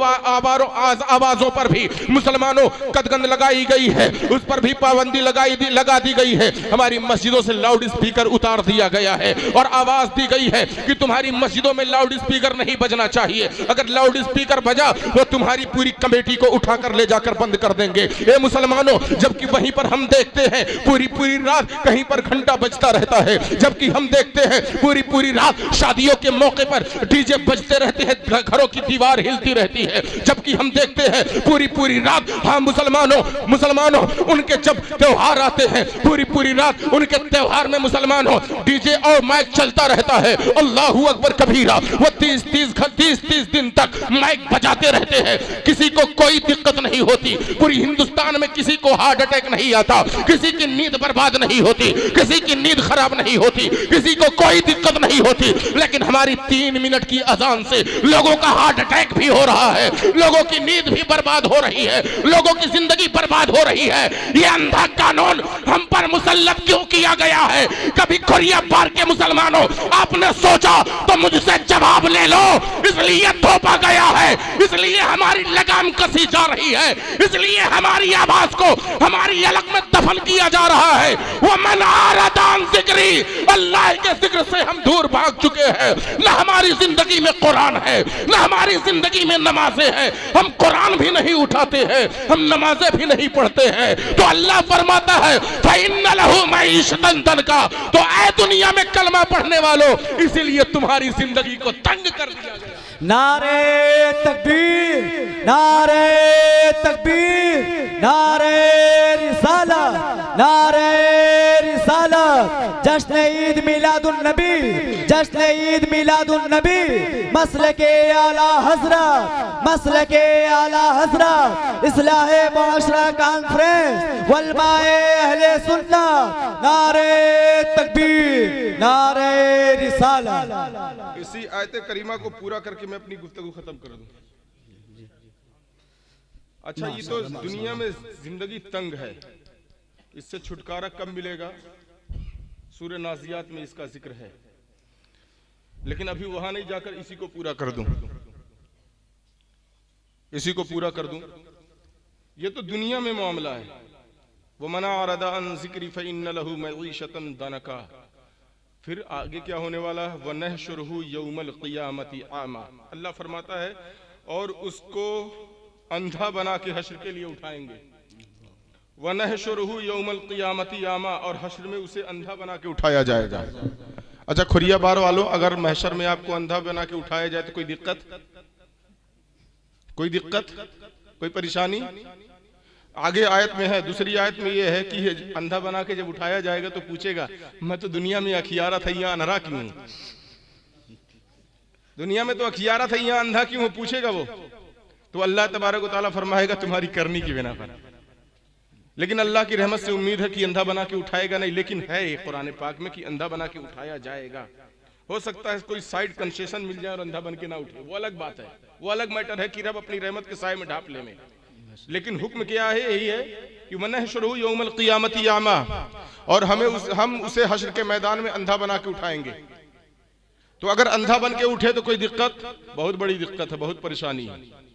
आवाजों पर भी मुसलमानों कदगंद लगाई गई है, उस पर भी पाबंदी लगा दी गई है। हमारी मस्जिदों से लाउड स्पीकर उतार दिया गया है और आवाज दी गई है कि तुम्हारी मस्जिदों में लाउड स्पीकर नहीं बजना चाहिए। अगर लाउड स्पीकर बजा तो तुम्हारी पूरी कमेटी को उठाकर ले जाकर बंद कर देंगे। ए मुसलमानों, जबकि वहीं पर हम देखते हैं पूरी रात कहीं पर घंटा बजता रहता है, जबकि हम देखते हैं पूरी रात शादियों के मौके पर डीजे बजते रहते हैं, घरों की दीवार हिलती रहती है, जबकि हम देखते हैं पूरी रात, हाँ मुसलमानों उनके जब त्योहार आते हैं पूरी रात उनके त्योहार में मुसलमानों डीजे और माइक चलता रहता है। अल्लाहू अकबर कबीरा, वो 30 दिन तक माइक बजाते रहते हैं, किसी को कोई दिक्कत नहीं होती। पूरी हिंदुस्तान में किसी को हार्ट अटैक नहीं आता, किसी की नींद बर्बाद नहीं होती, किसी की नींद खराब नहीं होती, किसी को कोई दिक्कत नहीं होती। लेकिन हमारी 3 मिनट की अजान से लोगों का हार्ट अटैक भी हो रहा है, लोगों की नींद भी बर्बाद हो रही है, लोगों की जिंदगी बर्बाद हो रही है। ये अंधा कानून हम पर मुसल्लत क्यों किया गया है? कभी खोरिया बार के मुसलमानों, आपने सोचा तो मुझसे जवाब ले लो। इसलिए थोपा गया है, इसलिए हमारी लगाम कसी जा रही है, इसलिए हमारी आवाज को हमारी अलग में दफन किया जा रहा है। वो मन आरदान जिक्री, अल्लाह के जिक्र से हम दूर भाग चुके हैं। न हमारी जिंदगी में कुरान है, न हमारी जिंदगी में नमाजें हैं, हम कुरान भी नहीं उठाते हैं, हम नमाजें भी नहीं पढ़ते हैं, तो अल्लाह फरमाता है फइन्न लहू मईशतन दनका, तो ऐ दुनिया में कलमा पढ़ने वालों, इसीलिए तुम्हारी जिंदगी को तंग कर दिया गया। नारे तकबीर, नारे तकबीर, नारे रिसाला, नारे रिसाला, जश्न ईद मिलादुन नबी, जश्न ईद मिलादुन नबी, मसलके आला हज़रत, मसलके आला हज़रत, इस्लाहे मुआशरा कॉन्फ्रेंस, वलमाए अहले सुन्ना, नारे तकबीर, नारे रिसाला। इसी आयत करीमा को पूरा करके मैं अपनी गुफ्तगू खत्म कर दूं। अच्छा, ये तो दुनिया में जिंदगी तंग है, इससे छुटकारा कब मिलेगा? सूरह नाज़ियात में इसका जिक्र है, लेकिन अभी वहां नहीं जाकर इसी को पूरा कर दूं, इसी को पूरा कर दूं। ये तो दुनिया में मामला है। वो मना अरदा अन ज़िक्री फ़इन्न लहू मईशतन दनका, फिर आगे क्या होने वाला है? वनहशुरहु यौमल क़ियामति आमा, अल्लाह फरमाता है और उसको अंधा बना के हश्र के लिए उठाएंगे। वनहशुरहु यौमल क़ियामति आमा, और हश्र में उसे अंधा बना के उठाया जाएगा। अच्छा खुरिया बार वालों, अगर महशर में आपको अंधा बना के उठाया जाए तो कोई दिक्कत, कोई दिक्कत, कोई परेशानी? आगे आयत में है, दूसरी आयत में ये है कि अंधा बना के जब उठाया जाएगा तो पूछेगा मैं तो दुनिया में अखियारा था, यहाँ अनहरा क्यों हूं? दुनिया में तो अखियारा था, यहाँ अंधा क्यों हूं? पूछेगा वो। तो अल्लाह तबारक व तआला फरमाएगा तुम्हारी करनी की बिना पर। लेकिन अल्लाह की रहमत से उम्मीद है कि अंधा बना के उठाएगा नहीं, लेकिन है कुरान पाक में कि अंधा बना के उठाया जाएगा। हो सकता है कोई साइड कंसेशन मिल जाए और अंधा बन के ना उठे, वो अलग बात है, वो अलग मैटर है कि रब अपनी रहमत के साए में ढाप ले में। लेकिन हुक्म क्या है? यही है कि वनहशुरहु यौमल क़ियामति आमा, और हम उसे हश्र के मैदान में अंधा बना के उठाएंगे। तो अगर अंधा बन के उठे तो कोई दिक्कत? बहुत बड़ी दिक्कत है, बहुत परेशानी है,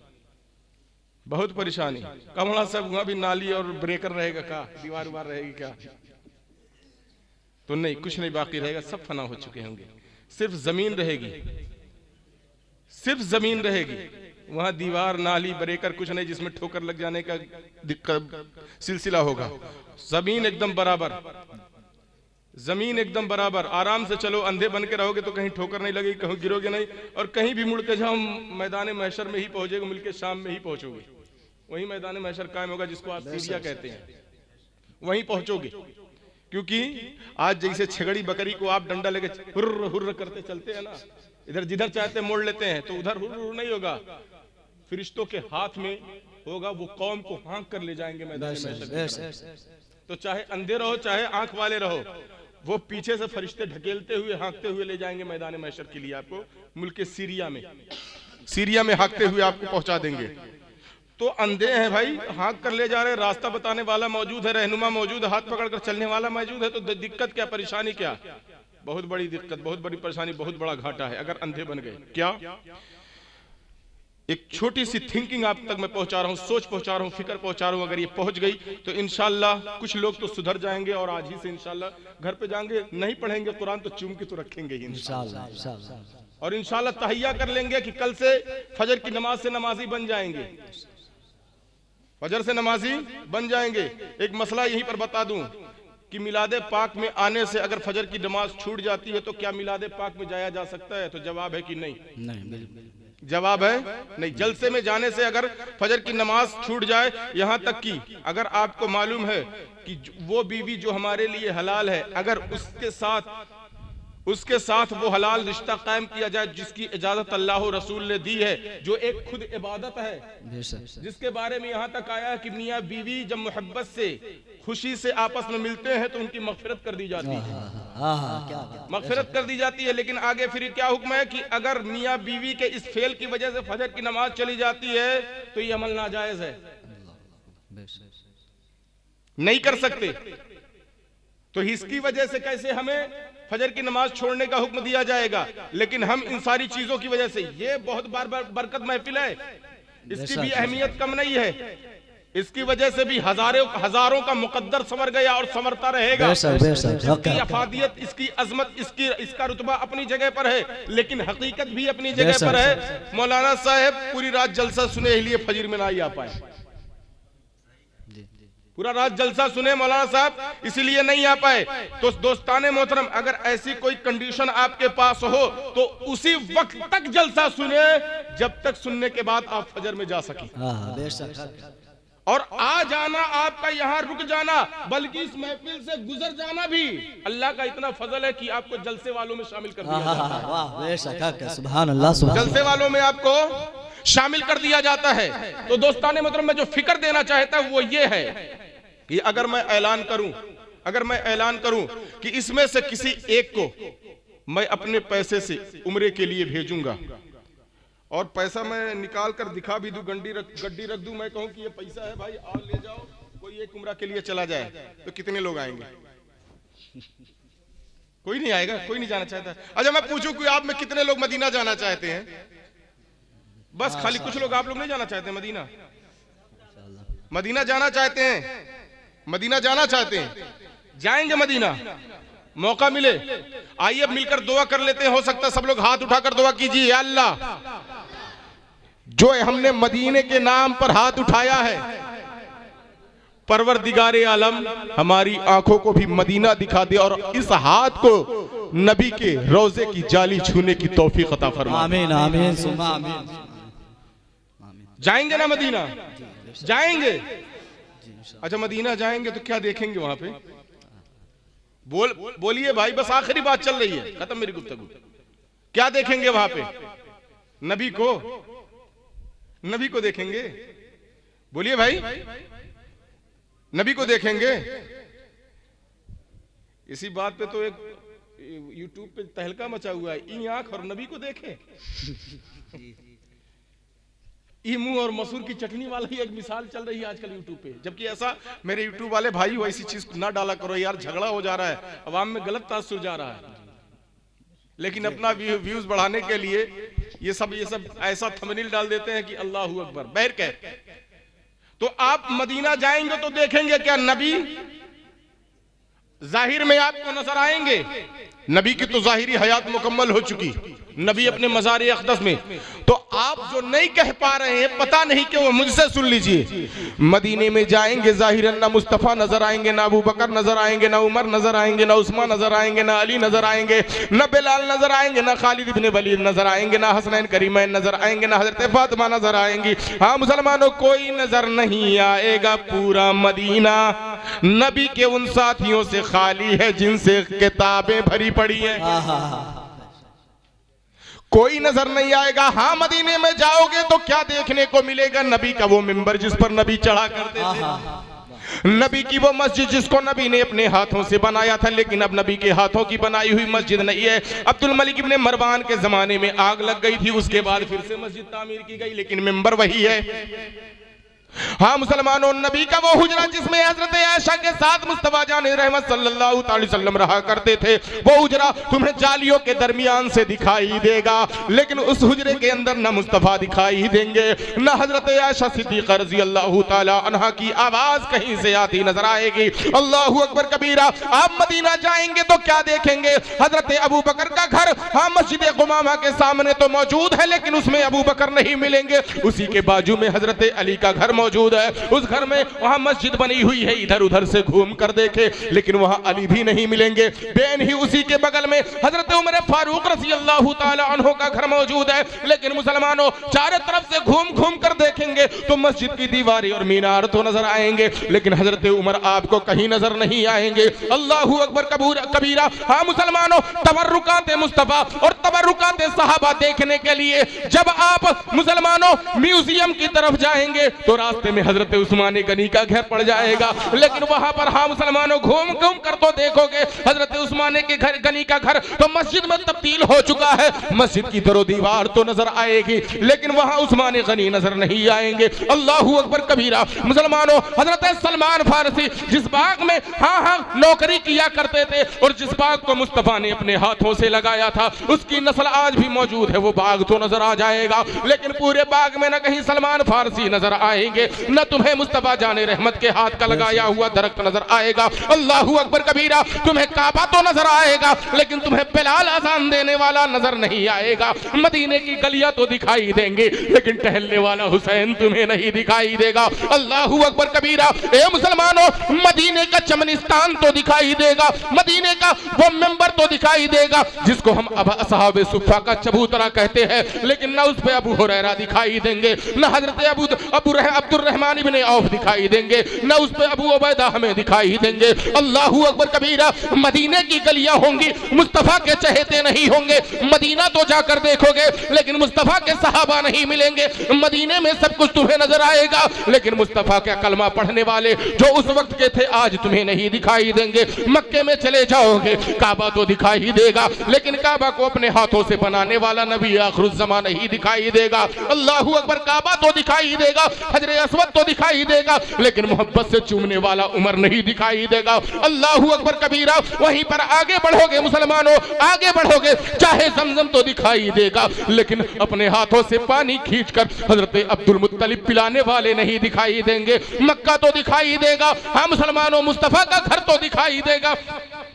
बहुत परेशानी। कमला साहब वहां भी नाली और ब्रेकर रहेगा क्या? दीवार उवार रहेगी क्या? तो नहीं, कुछ नहीं बाकी रहेगा, सब फना हो चुके होंगे, सिर्फ जमीन रहेगी, सिर्फ जमीन रहेगी। वहां दीवार नाली ब्रेकर कुछ नहीं जिसमें ठोकर लग जाने का सिलसिला होगा। जमीन एकदम बराबर, जमीन एकदम बराबर, आराम से चलो। अंधे बन के रहोगे तो कहीं ठोकर नहीं लगेगी, कहीं गिरोगे नहीं, और कहीं भी मुड़ के जाओ मैदान महशर में ही पहुंचोगे, मिलके शाम में ही पहुंचोगे। वही मैदान महशर कायम होगा जिसको आप सीरिया कहते हैं, वहीं पहुंचोगे। क्योंकि आज जैसे छगड़ी बकरी को आप डंडा लेके हुर्र हुर्र करते चलते हैं ना, इधर जिधर चाहते मोड़ लेते हैं, तो उधर हुर्र हुर्र नहीं होगा, फरिश्तों के हाथ में होगा, वो कौम को हाँक कर ले जाएंगे मैदान महशर। तो चाहे अंधे रहो चाहे आंख वाले रहो, वो पीछे से फरिश्ते ढकेलते हुए हाँकते हुए ले जाएंगे मैदान महशर के लिए आपको, मुल्क सीरिया में, सीरिया में हाँकते हुए आपको पहुंचा देंगे। तो अंधे हैं भाई, हाँक कर ले जा रहे, रास्ता बताने वाला मौजूद है, रहनुमा मौजूद है, हाथ पकड़ कर चलने वाला मौजूद है, तो दिक्कत क्या, परेशानी क्या? बहुत बड़ी दिक्कत, बहुत बड़ी परेशानी, बहुत बड़ा घाटा है अगर अंधे बन गए। क्या? एक छोटी सी थिंकिंग आप तक मैं पहुंचा रहा हूं, सोच पहुंचा रहा हूं, फिक्र पहुंचा रहा हूं। अगर ये पहुंच गई तो इंशाल्लाह कुछ लोग तो सुधर जाएंगे, और आज ही से इंशाल्लाह घर पे जाएंगे, नहीं पढ़ेंगे कुरान तो चूम के तो रखेंगे ही इंशाल्लाह, और इंशाल्लाह तहैया कर लेंगे कि कल से फजर की नमाज से नमाजी बन जाएंगे, फजर से नमाजी बन जाएंगे। एक मसला यहीं पर बता दूं कि मिलादे पाक में आने से अगर फजर की नमाज छूट जाती है तो क्या मिलादे पाक में जाया जा सकता है? तो जवाब है कि नहीं, नहीं, जवाब है नहीं। जलसे में जाने से अगर फजर की नमाज छूट जाए, यहां तक कि अगर आपको मालूम है कि वो बीवी जो हमारे लिए हलाल है, अगर उसके साथ वो हलाल रिश्ता कायम किया जाए जिसकी इजाजत अल्लाह रसूल ने दी है, जो एक खुद इबादत है, जिसके बारे में यहाँ तक आया कि मियाँ बीवी जब मोहब्बत से खुशी से आपस में मिलते हैं तो उनकी मगफिरत कर दी जाती है, मगफिरत कर दी जाती है। लेकिन आगे फिर क्या हुक्म है कि अगर मियाँ बीवी के इस फेल की वजह से फजर की नमाज चली जाती है तो ये अमल नाजायज है, नहीं कर सकते। तो इसकी वजह से कैसे हमें फजर की नमाज छोड़ने का हुक्म दिया जाएगा? लेकिन हम इन सारी चीजों की वजह से, ये बहुत बार बरकत महफिल है, इसकी भी अहमियत कम नहीं है, इसकी वजह से भी हजारों का मुकद्दर संवर गया और संवरता रहेगा। इसकी अफादियत, इसकी अजमत, इसका रुतबा अपनी जगह पर है, लेकिन हकीकत भी अपनी जगह पर है। मौलाना साहब पूरी रात जलसा सुने इसलिए फजर में ना ही आ पाए, पूरा रात जलसा सुने मौलाना साहब इसलिए नहीं आ पाए। तो दोस्ताने मोहतरम, अगर ऐसी कोई कंडीशन आपके पास हो तो उसी वक्त तक जलसा सुने जब तक सुनने के बाद आप फजर में जा सके। और आ जाना, आपका यहाँ रुक जाना, बल्कि इस महफिल से गुजर जाना भी अल्लाह का इतना फजल है कि आपको जलसे वालों में शामिल कर दिया जाता है। सुभान अल्लाह, जलसे वालों में आपको शामिल कर दिया जाता है। तो दोस्ताने मतलब मैं जो फिक्र देना चाहता हूं वो ये है कि अगर मैं ऐलान करूं कि इसमें से किसी एक को मैं अपने पैसे से उम्रे के लिए भेजूंगा और पैसा मैं निकाल कर दिखा भी दूं, गड्डी रख दूं, मैं कहूं कि ये पैसा है भाई और ले जाओ, कोई एक उम्रा के लिए चला जाए, तो कितने लोग आएंगे? कोई नहीं आएगा, कोई नहीं जाना चाहता। अच्छा मैं पूछूं कि आप में कितने लोग मदीना जाना चाहते हैं? बस खाली कुछ लोग, आप लोग नहीं जाना चाहते मदीना? मदीना जाना चाहते हैं, मदीना जाना चाहते हैं, जाएंगे मदीना, मौका मिले। आइए अब मिलकर दुआ कर लेते हैं। हो सकता है सब लोग हाथ उठाकर दुआ कीजिए, या अल्लाह जो हमने मदीने के नाम पर हाथ उठाया है, परवरदिगारे आलम हमारी आंखों को भी मदीना दिखा दे और इस हाथ को नबी के रोजे की जाली छूने की तौफीक अता फरमा। आमीन आमीन सुमा आमीन। जाएंगे ना मदीना? जाएंगे। अच्छा मदीना जाएंगे तो क्या देखेंगे वहां पे? बोलिए भाई, बस आखिरी बात चल रही है, खत्म मेरी गुफ्तगू। क्या देखेंगे वहां पे? नबी को देखेंगे। बोलिए भाई, नबी को देखेंगे। इसी बात पे तो एक यूट्यूब पे तहलका मचा हुआ है, ई आंख और नबी को देखे। ई मुंह और मसूर की चटनी वाला ही एक मिसाल चल रही है आजकल यूट्यूब पे। जबकि ऐसा मेरे यूट्यूब वाले भाई ऐसी चीज ना डाला करो यार, झगड़ा हो जा रहा है, अवाम में गलत तासुर जा रहा है। लेकिन अपना व्यूज बढ़ाने के लिए ये सब ऐसा थंबनेल डाल देते हैं कि अल्लाहू अकबर बैर कह। तो आप मदीना जाएंगे तो देखेंगे क्या नबी जाहिर में आपको नजर आएंगे? नबी की तो जाहिरी हयात मुकम्मल हो चुकी, नबी अपने मज़ार अक़दस में। तो आप जो नहीं कह पा रहे हैं, पता नहीं क्यों, मुझसे सुन लीजिए। मदीने में जाएंगे जाहिरन ना मुस्तफ़ा नजर आएंगे, ना अबू बकर नजर आएंगे, ना उमर नजर आएंगे, ना उस्मान नजर आएंगे, ना अली नजर आएंगे, ना बिलाल नजर आएंगे, ना खालिद इब्ने वलीद नजर आएंगे, ना हसनैन करीमैन नजर आएंगे, ना हजरत फातिमा नजर आएंगी। हाँ मुसलमानों, कोई नजर नहीं आएगा। पूरा मदीना नबी के उन साथियों से खाली है जिनसे किताबें भरी पड़ी हैं। कोई नजर नहीं आएगा। हाँ मदीने में जाओगे तो क्या देखने को मिलेगा? नबी का वो मिंबर जिस पर नबी चढ़ा करते थे, नबी की वो मस्जिद जिसको नबी ने अपने हाथों से बनाया था, लेकिन अब नबी के हाथों की बनाई हुई मस्जिद नहीं है। अब्दुल मलिक इब्ने मरवान के जमाने में आग लग गई थी, उसके बाद फिर से मस्जिद तामीर की गई, लेकिन मिंबर वही है। हाँ मुसलमानों, नबी का वो हुजरा जिसमें हजरत आयशा के साथ मुस्तफा जान रहमत सल्लल्लाहु अलैहि वसल्लम रहा करते थे, वो हुजरा तुम्हें जालियों के दरमियान से दिखाई देगा, लेकिन उस हुजरे के अंदर न मुस्तफा दिखाई देंगे, न हजरत आयशा सिद्दीक़ा रज़ी अल्लाह ताला अन्हा की आवाज कहीं से आती नजर आएगी। अल्लाहु अकबर कबीरा। आप मदीना जाएंगे तो क्या देखेंगे? हजरत अबू बकर का घर हाँ मस्जिद गुमामा के सामने तो मौजूद है, लेकिन उसमें अबू बकर नहीं मिलेंगे। उसी के बाजू में हजरत अली का घर मौजूद है, उस घर में वहां मस्जिद बनी हुई है, इधर उधर से घूम कर देखे लेकिन वहां अली भी नहीं मिलेंगे। बेन ही उसी के बगल में हजरत उमर फारूक रज़ी अल्लाह ताला अन्हु का घर मौजूद है, लेकिन मुसलमानों चारों तरफ से घूम घूम कर देखेंगे तो मस्जिद की दीवारें और मीनार तो नजर आएंगे, लेकिन हजरत उमर आपको कहीं नजर नहीं आएंगे। अल्लाहू अकबर कबीरा। हाँ मुसलमानों, तबर्रुकात मुस्तफा और तबर्रुकात सहाबा देखने के लिए जब आप मुसलमानों म्यूजियम की तरफ जाएंगे तो रास्ते में हजरत उस्मान गनी का घर पड़ जाएगा, लेकिन वहां पर हाँ मुसलमानों घूम घूम कर तो देखोगे हजरत उस्मान के घर गनी का घर तो मस्जिद में तब्दील हो चुका है। मस्जिद की दरो दीवार तो नजर आएगी, लेकिन वहां उस्मान गनी नजर नहीं आएंगे। अल्लाहू अकबर कबीरा। मुसलमानों, हजरत सलमान फारसी जिस बाग में हाँ नौकरी किया करते थे और जिस बाग को मुस्तफा ने अपने हाथों से लगाया था, उसकी नस्ल आज भी मौजूद है। वो बाग तो नजर आ जाएगा, लेकिन पूरे बाग में न कहीं सलमान फारसी नजर आएंगे, देंगे, न तुम्हें मुस्तफा जाने रहमत के हाथ का लगाया हुआ दरख्त नजर आएगा। अल्लाहू अकबर कबीरा। तुम्हें काबा तो नजर आएगा लेकिन तुम्हें बिलाल अजान देने वाला नजर नहीं आएगा। मदीने की गलियां तो दिखाई देंगे लेकिन टहलने वाला हुसैन तुम्हें नहीं दिखाई देगा। अल्लाहू अकबर कबीरा। ए मुसलमानों, मदीने का चमनिस्तान तो दिखाई देगा, मदीने का वो मेंबर तो दिखाई देगा जिसको हम अब असहाबे सुफ़ा का चबूतरा कहते हैं, लेकिन न उस पे अबू हुरैरा दिखाई देंगे, न हजरत अब्दुर्रहमान इब्ने औफ दिखाई देंगे, न उस पे अबू उबैदा हमें दिखाई देंगे। अल्लाहू अकबर कबीरा। मदीने की गलियां होंगी, मुस्तफा के चहेते नहीं होंगे। मदीना तो जाकर देखोगे लेकिन मुस्तफा के सहाबा नहीं मिलेंगे। मदीने में सब कुछ तुम्हें नजर आएगा लेकिन मुस्तफा का कलमा पढ़ने वाले जो उस वक्त के थे आज तुम्हें नहीं दिखाई देंगे। मक्के में चले जाओगे, काबा तो दिखाई देगा लेकिन काबा को अपने हाथों से बनाने वाला नबी आखिरुज़्ज़मा नहीं दिखाई देगा। अल्लाहू अकबर। काबा तो दिखाई देगा, हजरे अस्वद तो दिखाई देगा लेकिन मोहब्बत से चूमने वाला उमर नहीं दिखाई देगा। अल्लाहू अकबर कबीरा। वहीं पर आगे बढ़ोगे मुसलमानों, आगे बढ़ोगे, चाहे ज़मज़म तो दिखाई देगा लेकिन अपने हाथों से पानी खींचकर हजरत अब्दुल मुत्तलिब पिलाने वाले नहीं दिखाई देंगे। मक्का तो दिखाई देगा, हाँ मुसलमानों, मुस्तफा का घर तो दिखाई देगा।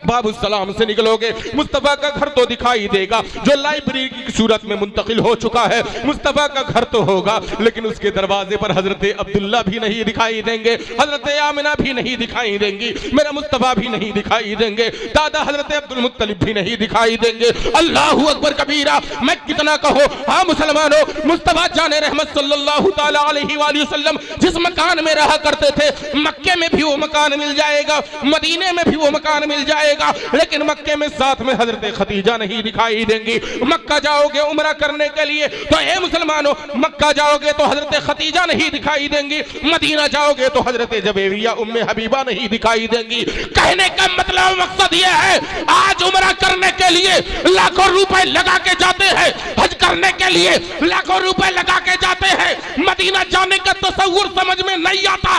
बाबू सलाम से निकलोगे, मुस्तफा का घर तो दिखाई देगा जो लाइब्रेरी की सूरत में मुंतकिल हो चुका है। मुस्तफा का घर तो होगा लेकिन उसके दरवाजे पर हजरत अब्दुल्ला भी नहीं दिखाई देंगे, हजरत आमिना भी नहीं दिखाई देंगी, मेरा मुस्तफा भी नहीं दिखाई देंगे, दादा हजरत अब्दुल मुत्तलिब भी नहीं दिखाई देंगे। अल्लाहू अकबर कबीरा। मैं कितना कहो, हाँ मुसलमानों, मुस्तफा जाने रहमत सल्लल्लाहु ताला अलैहि वसल्लम जिस मकान में रहा करते थे, मक्के में भी वो मकान मिल जाएगा, मदीने में भी वो मकान मिल जाएगा, लेकिन मक्के में साथ में हजरत खदीजा नहीं दिखाई देंगी। मक्का जाओगे उम्रा करने के लिए तो ए मुसलमानों, मक्का जाओगे तो हजरत खदीजा नहीं दिखाई देंगी, मदीना जाओगे तो हजरत जबेरिया उम्मे हबीबा नहीं दिखाई देंगी। कहने का मतलब मकसद यह है, आज उम्रा करने के लिए लाखों रुपए लगा के जाते हैं, हज करने के लिए लाखों रुपए लगा के जाते हैं, मदीना जाने का तसव्वुर समझ में नहीं आता।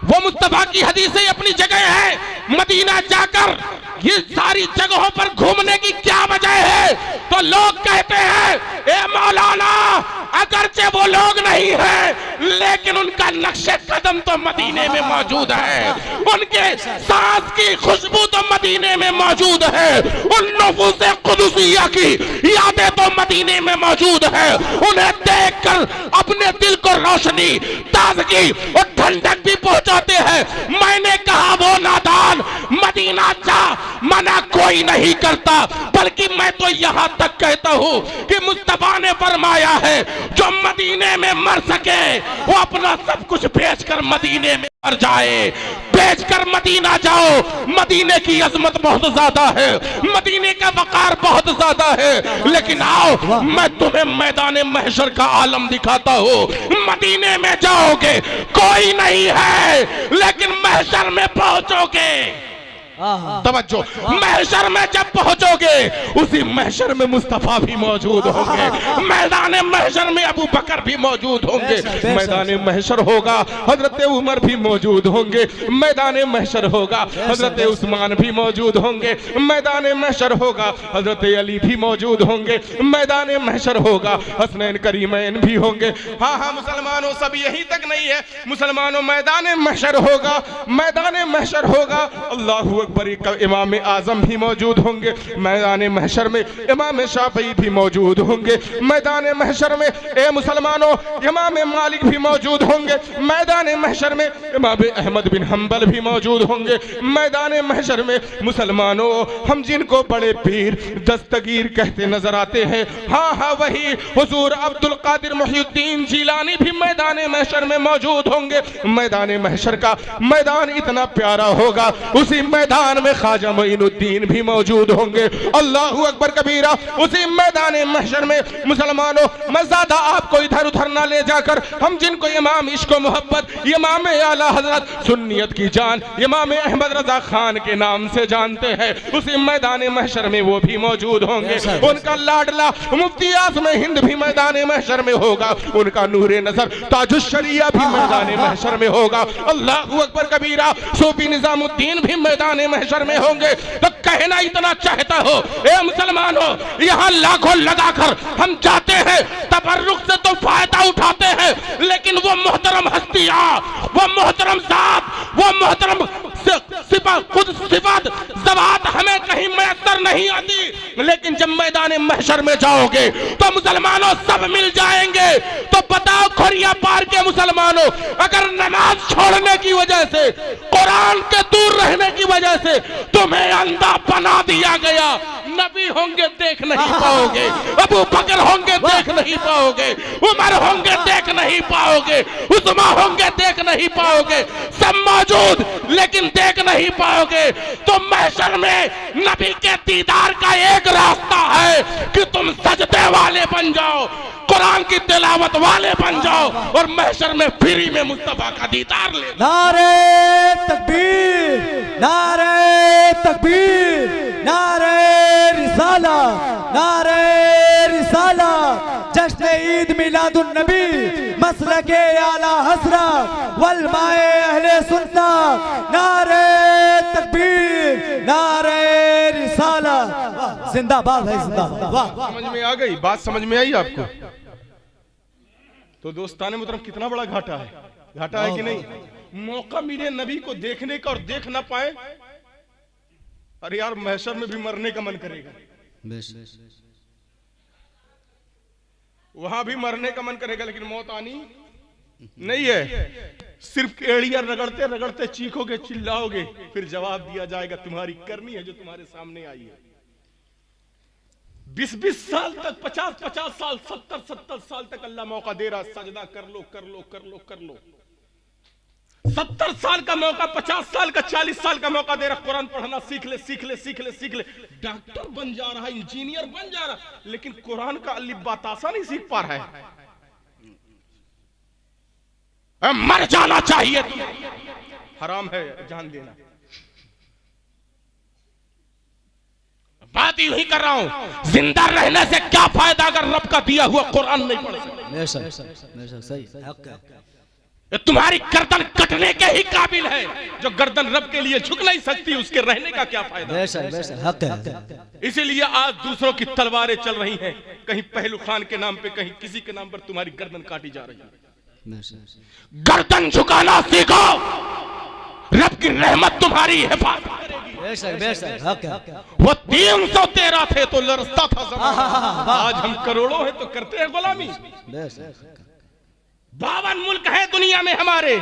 वो मुस्तफा की हदीसें अपनी जगह है, मदीना जाकर ये सारी जगहों पर घूमने की क्या वजह है? तो लोग कहते हैं ए मौलाना, अगरचे वो लोग नहीं है लेकिन उनका नक्शे कदम तो मदीने में मौजूद है, उनके सांस की खुशबू तो मदीने में मौजूद है, उन नफूसे कुदुसिया की यादें तो मदीने में मौजूद है। उन्हें देखकर अपने दिल को रोशनी, ताजगी और ठंडक भी पहुंचाते हैं। मैंने कहा वो नादान, मदीना जा मना कोई नहीं करता, बल्कि मैं तो यहां तक कहता हूं कि मुस्तफा ने फरमाया है जो मदीने में मर सके वो अपना सब कुछ बेचकर मदीने में मर जाए। बेचकर मदीना जाओ, मदीने की अजमत बहुत ज्यादा है, मदीने का वकार बहुत ज्यादा है। लेकिन आओ मैं तुम्हें मैदान महशर का आलम दिखाता हूं। मदीने में जाओगे कोई नहीं है लेकिन महशर में पहुंचोगे, तवज्जो, महशर में जब पहुंचोगे उसी महशर में मुस्तफा भी मौजूद होंगे, मैदान महशर में अबू बकर भी मौजूद होंगे, मैदान महशर होगा हजरत उमर भी मौजूद होंगे, मैदान महशर होगा हजरत उस्मान भी मौजूद होंगे, मैदान महशर होगा हजरत अली भी मौजूद होंगे, मैदान महशर होगा हसनैन करीमैन भी होंगे। हाँ हाँ मुसलमानों, सब यहीं तक नहीं है मुसलमानों, मैदान महशर होगा, मैदान महशर होगा, अल्लाहू अकबर, इमाम आजम भी मौजूद होंगे, मैदान महशर में इमाम शाफी भी मौजूद होंगे, मैदान महशर में ए मुसलमानों इमाम मालिक भी मौजूद होंगे, मैदान महशर में इमाम अहमद बिन हंबल भी मौजूद होंगे, मैदान महशर में मुसलमानों हम जिनको बड़े पीर दस्तगीर कहते नजर आते हैं, हाँ हाँ वही हुजूर अब्दुल कादिर मुहीउद्दीन जिलानी भी मैदान महशर में मौजूद होंगे। मैदान महशर का मैदान इतना प्यारा होगा, उसी मैदान में ख्वाजा मोइनुद्दीन भी मौजूद होंगे। अल्लाहू अकबर कबीरा। उसी मैदान महशर में मुसलमानों, मैं ज्यादा आपको इधर उधर ना ले जाकर, हम जिनको इमाम इश्क मोहब्बत, इमाम आला हजरत सुन्नियत की जान, इमाम अहमद रजा खान के नाम से जानते हैं, उसी मैदान महशर में वो भी मौजूद होंगे। उनका लाडला मुफ्ती आज़म हिंद भी मैदान महशर में होगा, उनका नूरे नजर ताजुश शरिया भी मैदान महशर में होगा। अल्लाहू अकबर कबीरा। सूफी निजामुद्दीन भी मैदान महशर में होंगे। तो कहना इतना चाहते हो, ए मुसलमानों, यहाँ लाखों लगाकर हम जाते हैं, तबर्रुक से तो फायदा उठाते हैं, लेकिन वो मोहतरम हस्तियां, वो मोहतरम जात, वो मोहतरम खुद सिफात ज़बात हमें कहीं मैसर नहीं आती। लेकिन जब मैदान महशर में जाओगे तो मुसलमानों सब मिल जाएंगे। तो बताओ खोरिया पार के मुसलमानों, अगर नमाज छोड़ने की वजह से, कुरान के दूर रहने की वजह से तुम्हें अंधा बना दिया गया, नबी होंगे देख नहीं पाओगे, अबू बकर होंगे देख नहीं पाओगे, उमर होंगे देख नहीं पाओगे, उस्मा होंगे देख नहीं पाओगे, सब मौजूद लेकिन देख नहीं पाओगे। तो महशर में नबी के दीदार का एक रास्ता है कि तुम सजदे वाले बन जाओ, कुरान की तिलावत वाले बन जाओ और महशर में फ्री में मुस्तफा का दीदार ले। नारे तकबीर, नारे तकबीर, नारे रिसाला, नारे रिसाला, जश्न ईद मिलादुन नबी, मसलके आला हसरा वलमाए अहले सुन्ना, नारे तकबीर, नारे रिसाला, जिंदाबाद है जिंदाबाद। वाह, समझ में आ गई बात? समझ में आई आपको? तो दोस्ताने मुहतरम कितना बड़ा घाटा है, घाटा है कि नहीं? मौका मिले नबी को देखने का और देख ना पाए, अरे यार महशर में भी मरने का मन करेगा, वहां भी मरने का मन करेगा, लेकिन मौत आनी नहीं है। सिर्फ एड़िया रगड़ते रगड़ते चीखोगे, चिल्लाओगे, फिर जवाब दिया जाएगा तुम्हारी करनी है जो तुम्हारे सामने आई है। 20-20 साल तक, 50-50 साल, 70-70 साल तक अल्लाह मौका दे रहा, सजदा कर लो कर लो कर लो कर लो। 70 साल का मौका, 50 साल का, 40 साल का मौका दे रहा, कुरान पढ़ना सीख ले सीख ले सीख ले सीख ले, डॉक्टर बन जा रहा है, इंजीनियर बन जा रहा, लेकिन कुरान का अलिफ बतासा नहीं सीख पा रहा है। मर जाना चाहिए, हराम है जान देना। बात यूं ही कर रहा हूं, जिंदा रहने से क्या फायदा अगर रब का दिया हुआ कुरान नहीं पढ़ सकते? तुम्हारी गर्दन कटने के ही काबिल है, जो गर्दन रब के लिए झुक नहीं सकती, उसके रहने का क्या फायदा? इसीलिए आज दूसरों की तलवारें चल रही हैं, कहीं पहलू खान के नाम पे, कहीं किसी के नाम पर तुम्हारी गर्दन काटी जा रही है। गर्दन झुकाना सीखो, रब की रहमत तुम्हारी हिफाजत करेगी। वो 313 थे तो लरसता था ज़माना, आज हम करोड़ों हैं तो करते हैं गुलामी। 52 मुल्क है दुनिया में हमारे,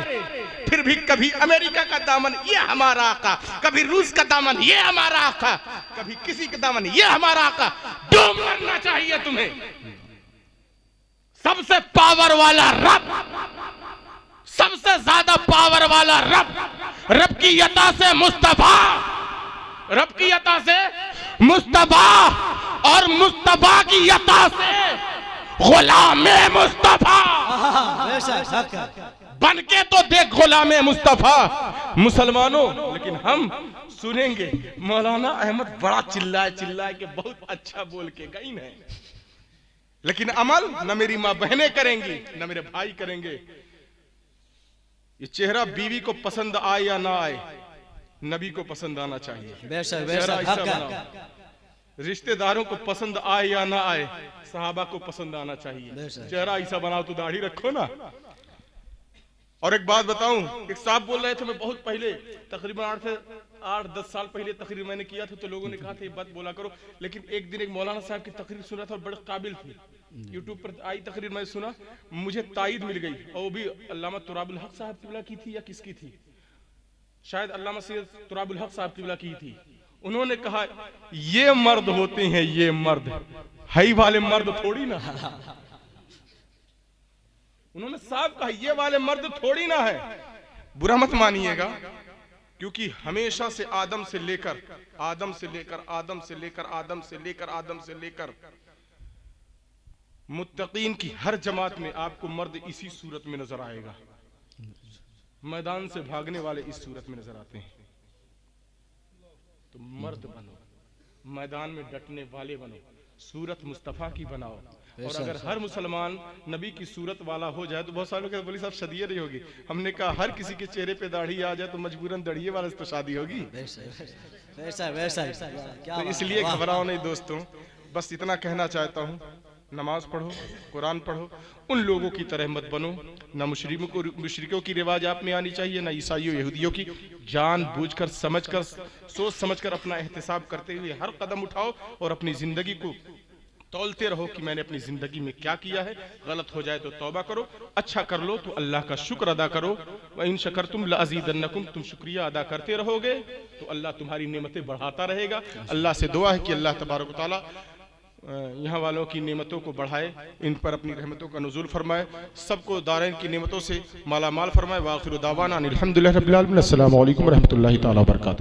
फिर भी कभी अमेरिका का दामन ये हमारा आका, कभी रूस का दामन ये हमारा आका, कभी किसी का दामन ये हमारा आका। डूब मरना चाहिए तुम्हें। सबसे पावर वाला रब, सबसे ज्यादा पावर वाला रब, रब की अता से मुस्तफा, रब की अता से मुस्तफा, और मुस्तफा की अता से गुलामे मुस्तफा। बनके तो देख गुलामे मुस्तफा मुसलमानों। लेकिन हम सुनेंगे मौलाना अहमद बड़ा चिल्लाए चिल्लाए के बहुत अच्छा बोल के गई है, लेकिन अमल न मेरी मां बहनें करेंगी न मेरे भाई करेंगे। ये चेहरा बीवी को पसंद आए या ना आए, नबी को पसंद आना चाहिए। चेहरा ऐसा बनाओ, रिश्तेदारों को पसंद आए या ना आए, सहाबा को पसंद आना चाहिए। चेहरा ऐसा बनाओ तो दाढ़ी रखो ना। और एक बात बताऊं, एक साहब बोल रहे थे, मैं बहुत पहले तकरीबन 8-10 साल पहले तकरीर मैंने किया था, तो लोगों ने कहा था ये बात बोला करो। लेकिन एक दिन एक मौलाना साहब की तकरीर सुना था और बड़े काबिल थी, यूट्यूब पर आई तकरीर मैं सुना, मुझे ताईद मिल गई। और वो भी अल्लामा तुराबुल हक साहब किबला की थी या किसकी थी, शायद अल्लामा सैयद तुराबुल हक साहब किबला की थी। उन्होंने कहा ये मर्द होते हैं, ये मर्द हई वाले मर्द थोड़ी ना। उन्होंने साहब कहा ये वाले मर्द थोड़ी ना है। बुरा मत मानिएगा, क्योंकि हमेशा से आदम से लेकर आदम से लेकर आदम से लेकर आदम से लेकर आदम से लेकर मुत्तकीन की हर जमात में आपको मर्द इसी सूरत में नजर आएगा। मैदान से भागने वाले इस सूरत में नजर आते हैं। तो मर्द बनो, मैदान में डटने वाले बनो, सूरत मुस्तफा की बनाओ। और अगर हर मुसलमान नबी की सूरत वाला हो जाए तो बहुत सारे लोग बोली साहब शादी नहीं होगी। हमने कहा हर किसी के चेहरे पे दाढ़ी आ जाए तो मजबूरन दाढ़ी वाले से तो शादी होगी। वैसा वैसा क्या तो इसलिए घबराओ नहीं दोस्तों, बस इतना कहना चाहता हूँ, नमाज पढ़ो, कुरान पढ़ो, उन लोगों की तरह मत बनो। ना मुशरिकों की रिवाज आप में आनी चाहिए, ना ईसाइयों यहूदियों की। जानबूझकर समझकर सोच समझकर अपना एहतिसाब करते हुए हर कदम उठाओ और अपनी जिंदगी को तौलते रहो कि मैंने अपनी जिंदगी में क्या किया है। गलत हो जाए तो तौबा करो, अच्छा कर लो तो अल्लाह का शुक्र अदा करो। व इन शकरतुम लअज़ीदन्नकुम, तुम शुक्रिया अदा करते रहोगे तो अल्लाह तुम्हारी नेमतें बढ़ाता रहेगा। अल्लाह से दुआ है कि अल्लाह तबारक व तआला यहाँ वालों की नेमतों को बढ़ाए, इन पर अपनी रहमतों का नुज़ूल फरमाए, सबको दारैन की नेमतों से माला माल फरमाए। व आखिरु दावाना अनिल हम्दुलिल्लाहि रब्बिल आलमीन। अस्सलामु अलैकुम व रहमतुल्लाहि तआला व बरकातुहू।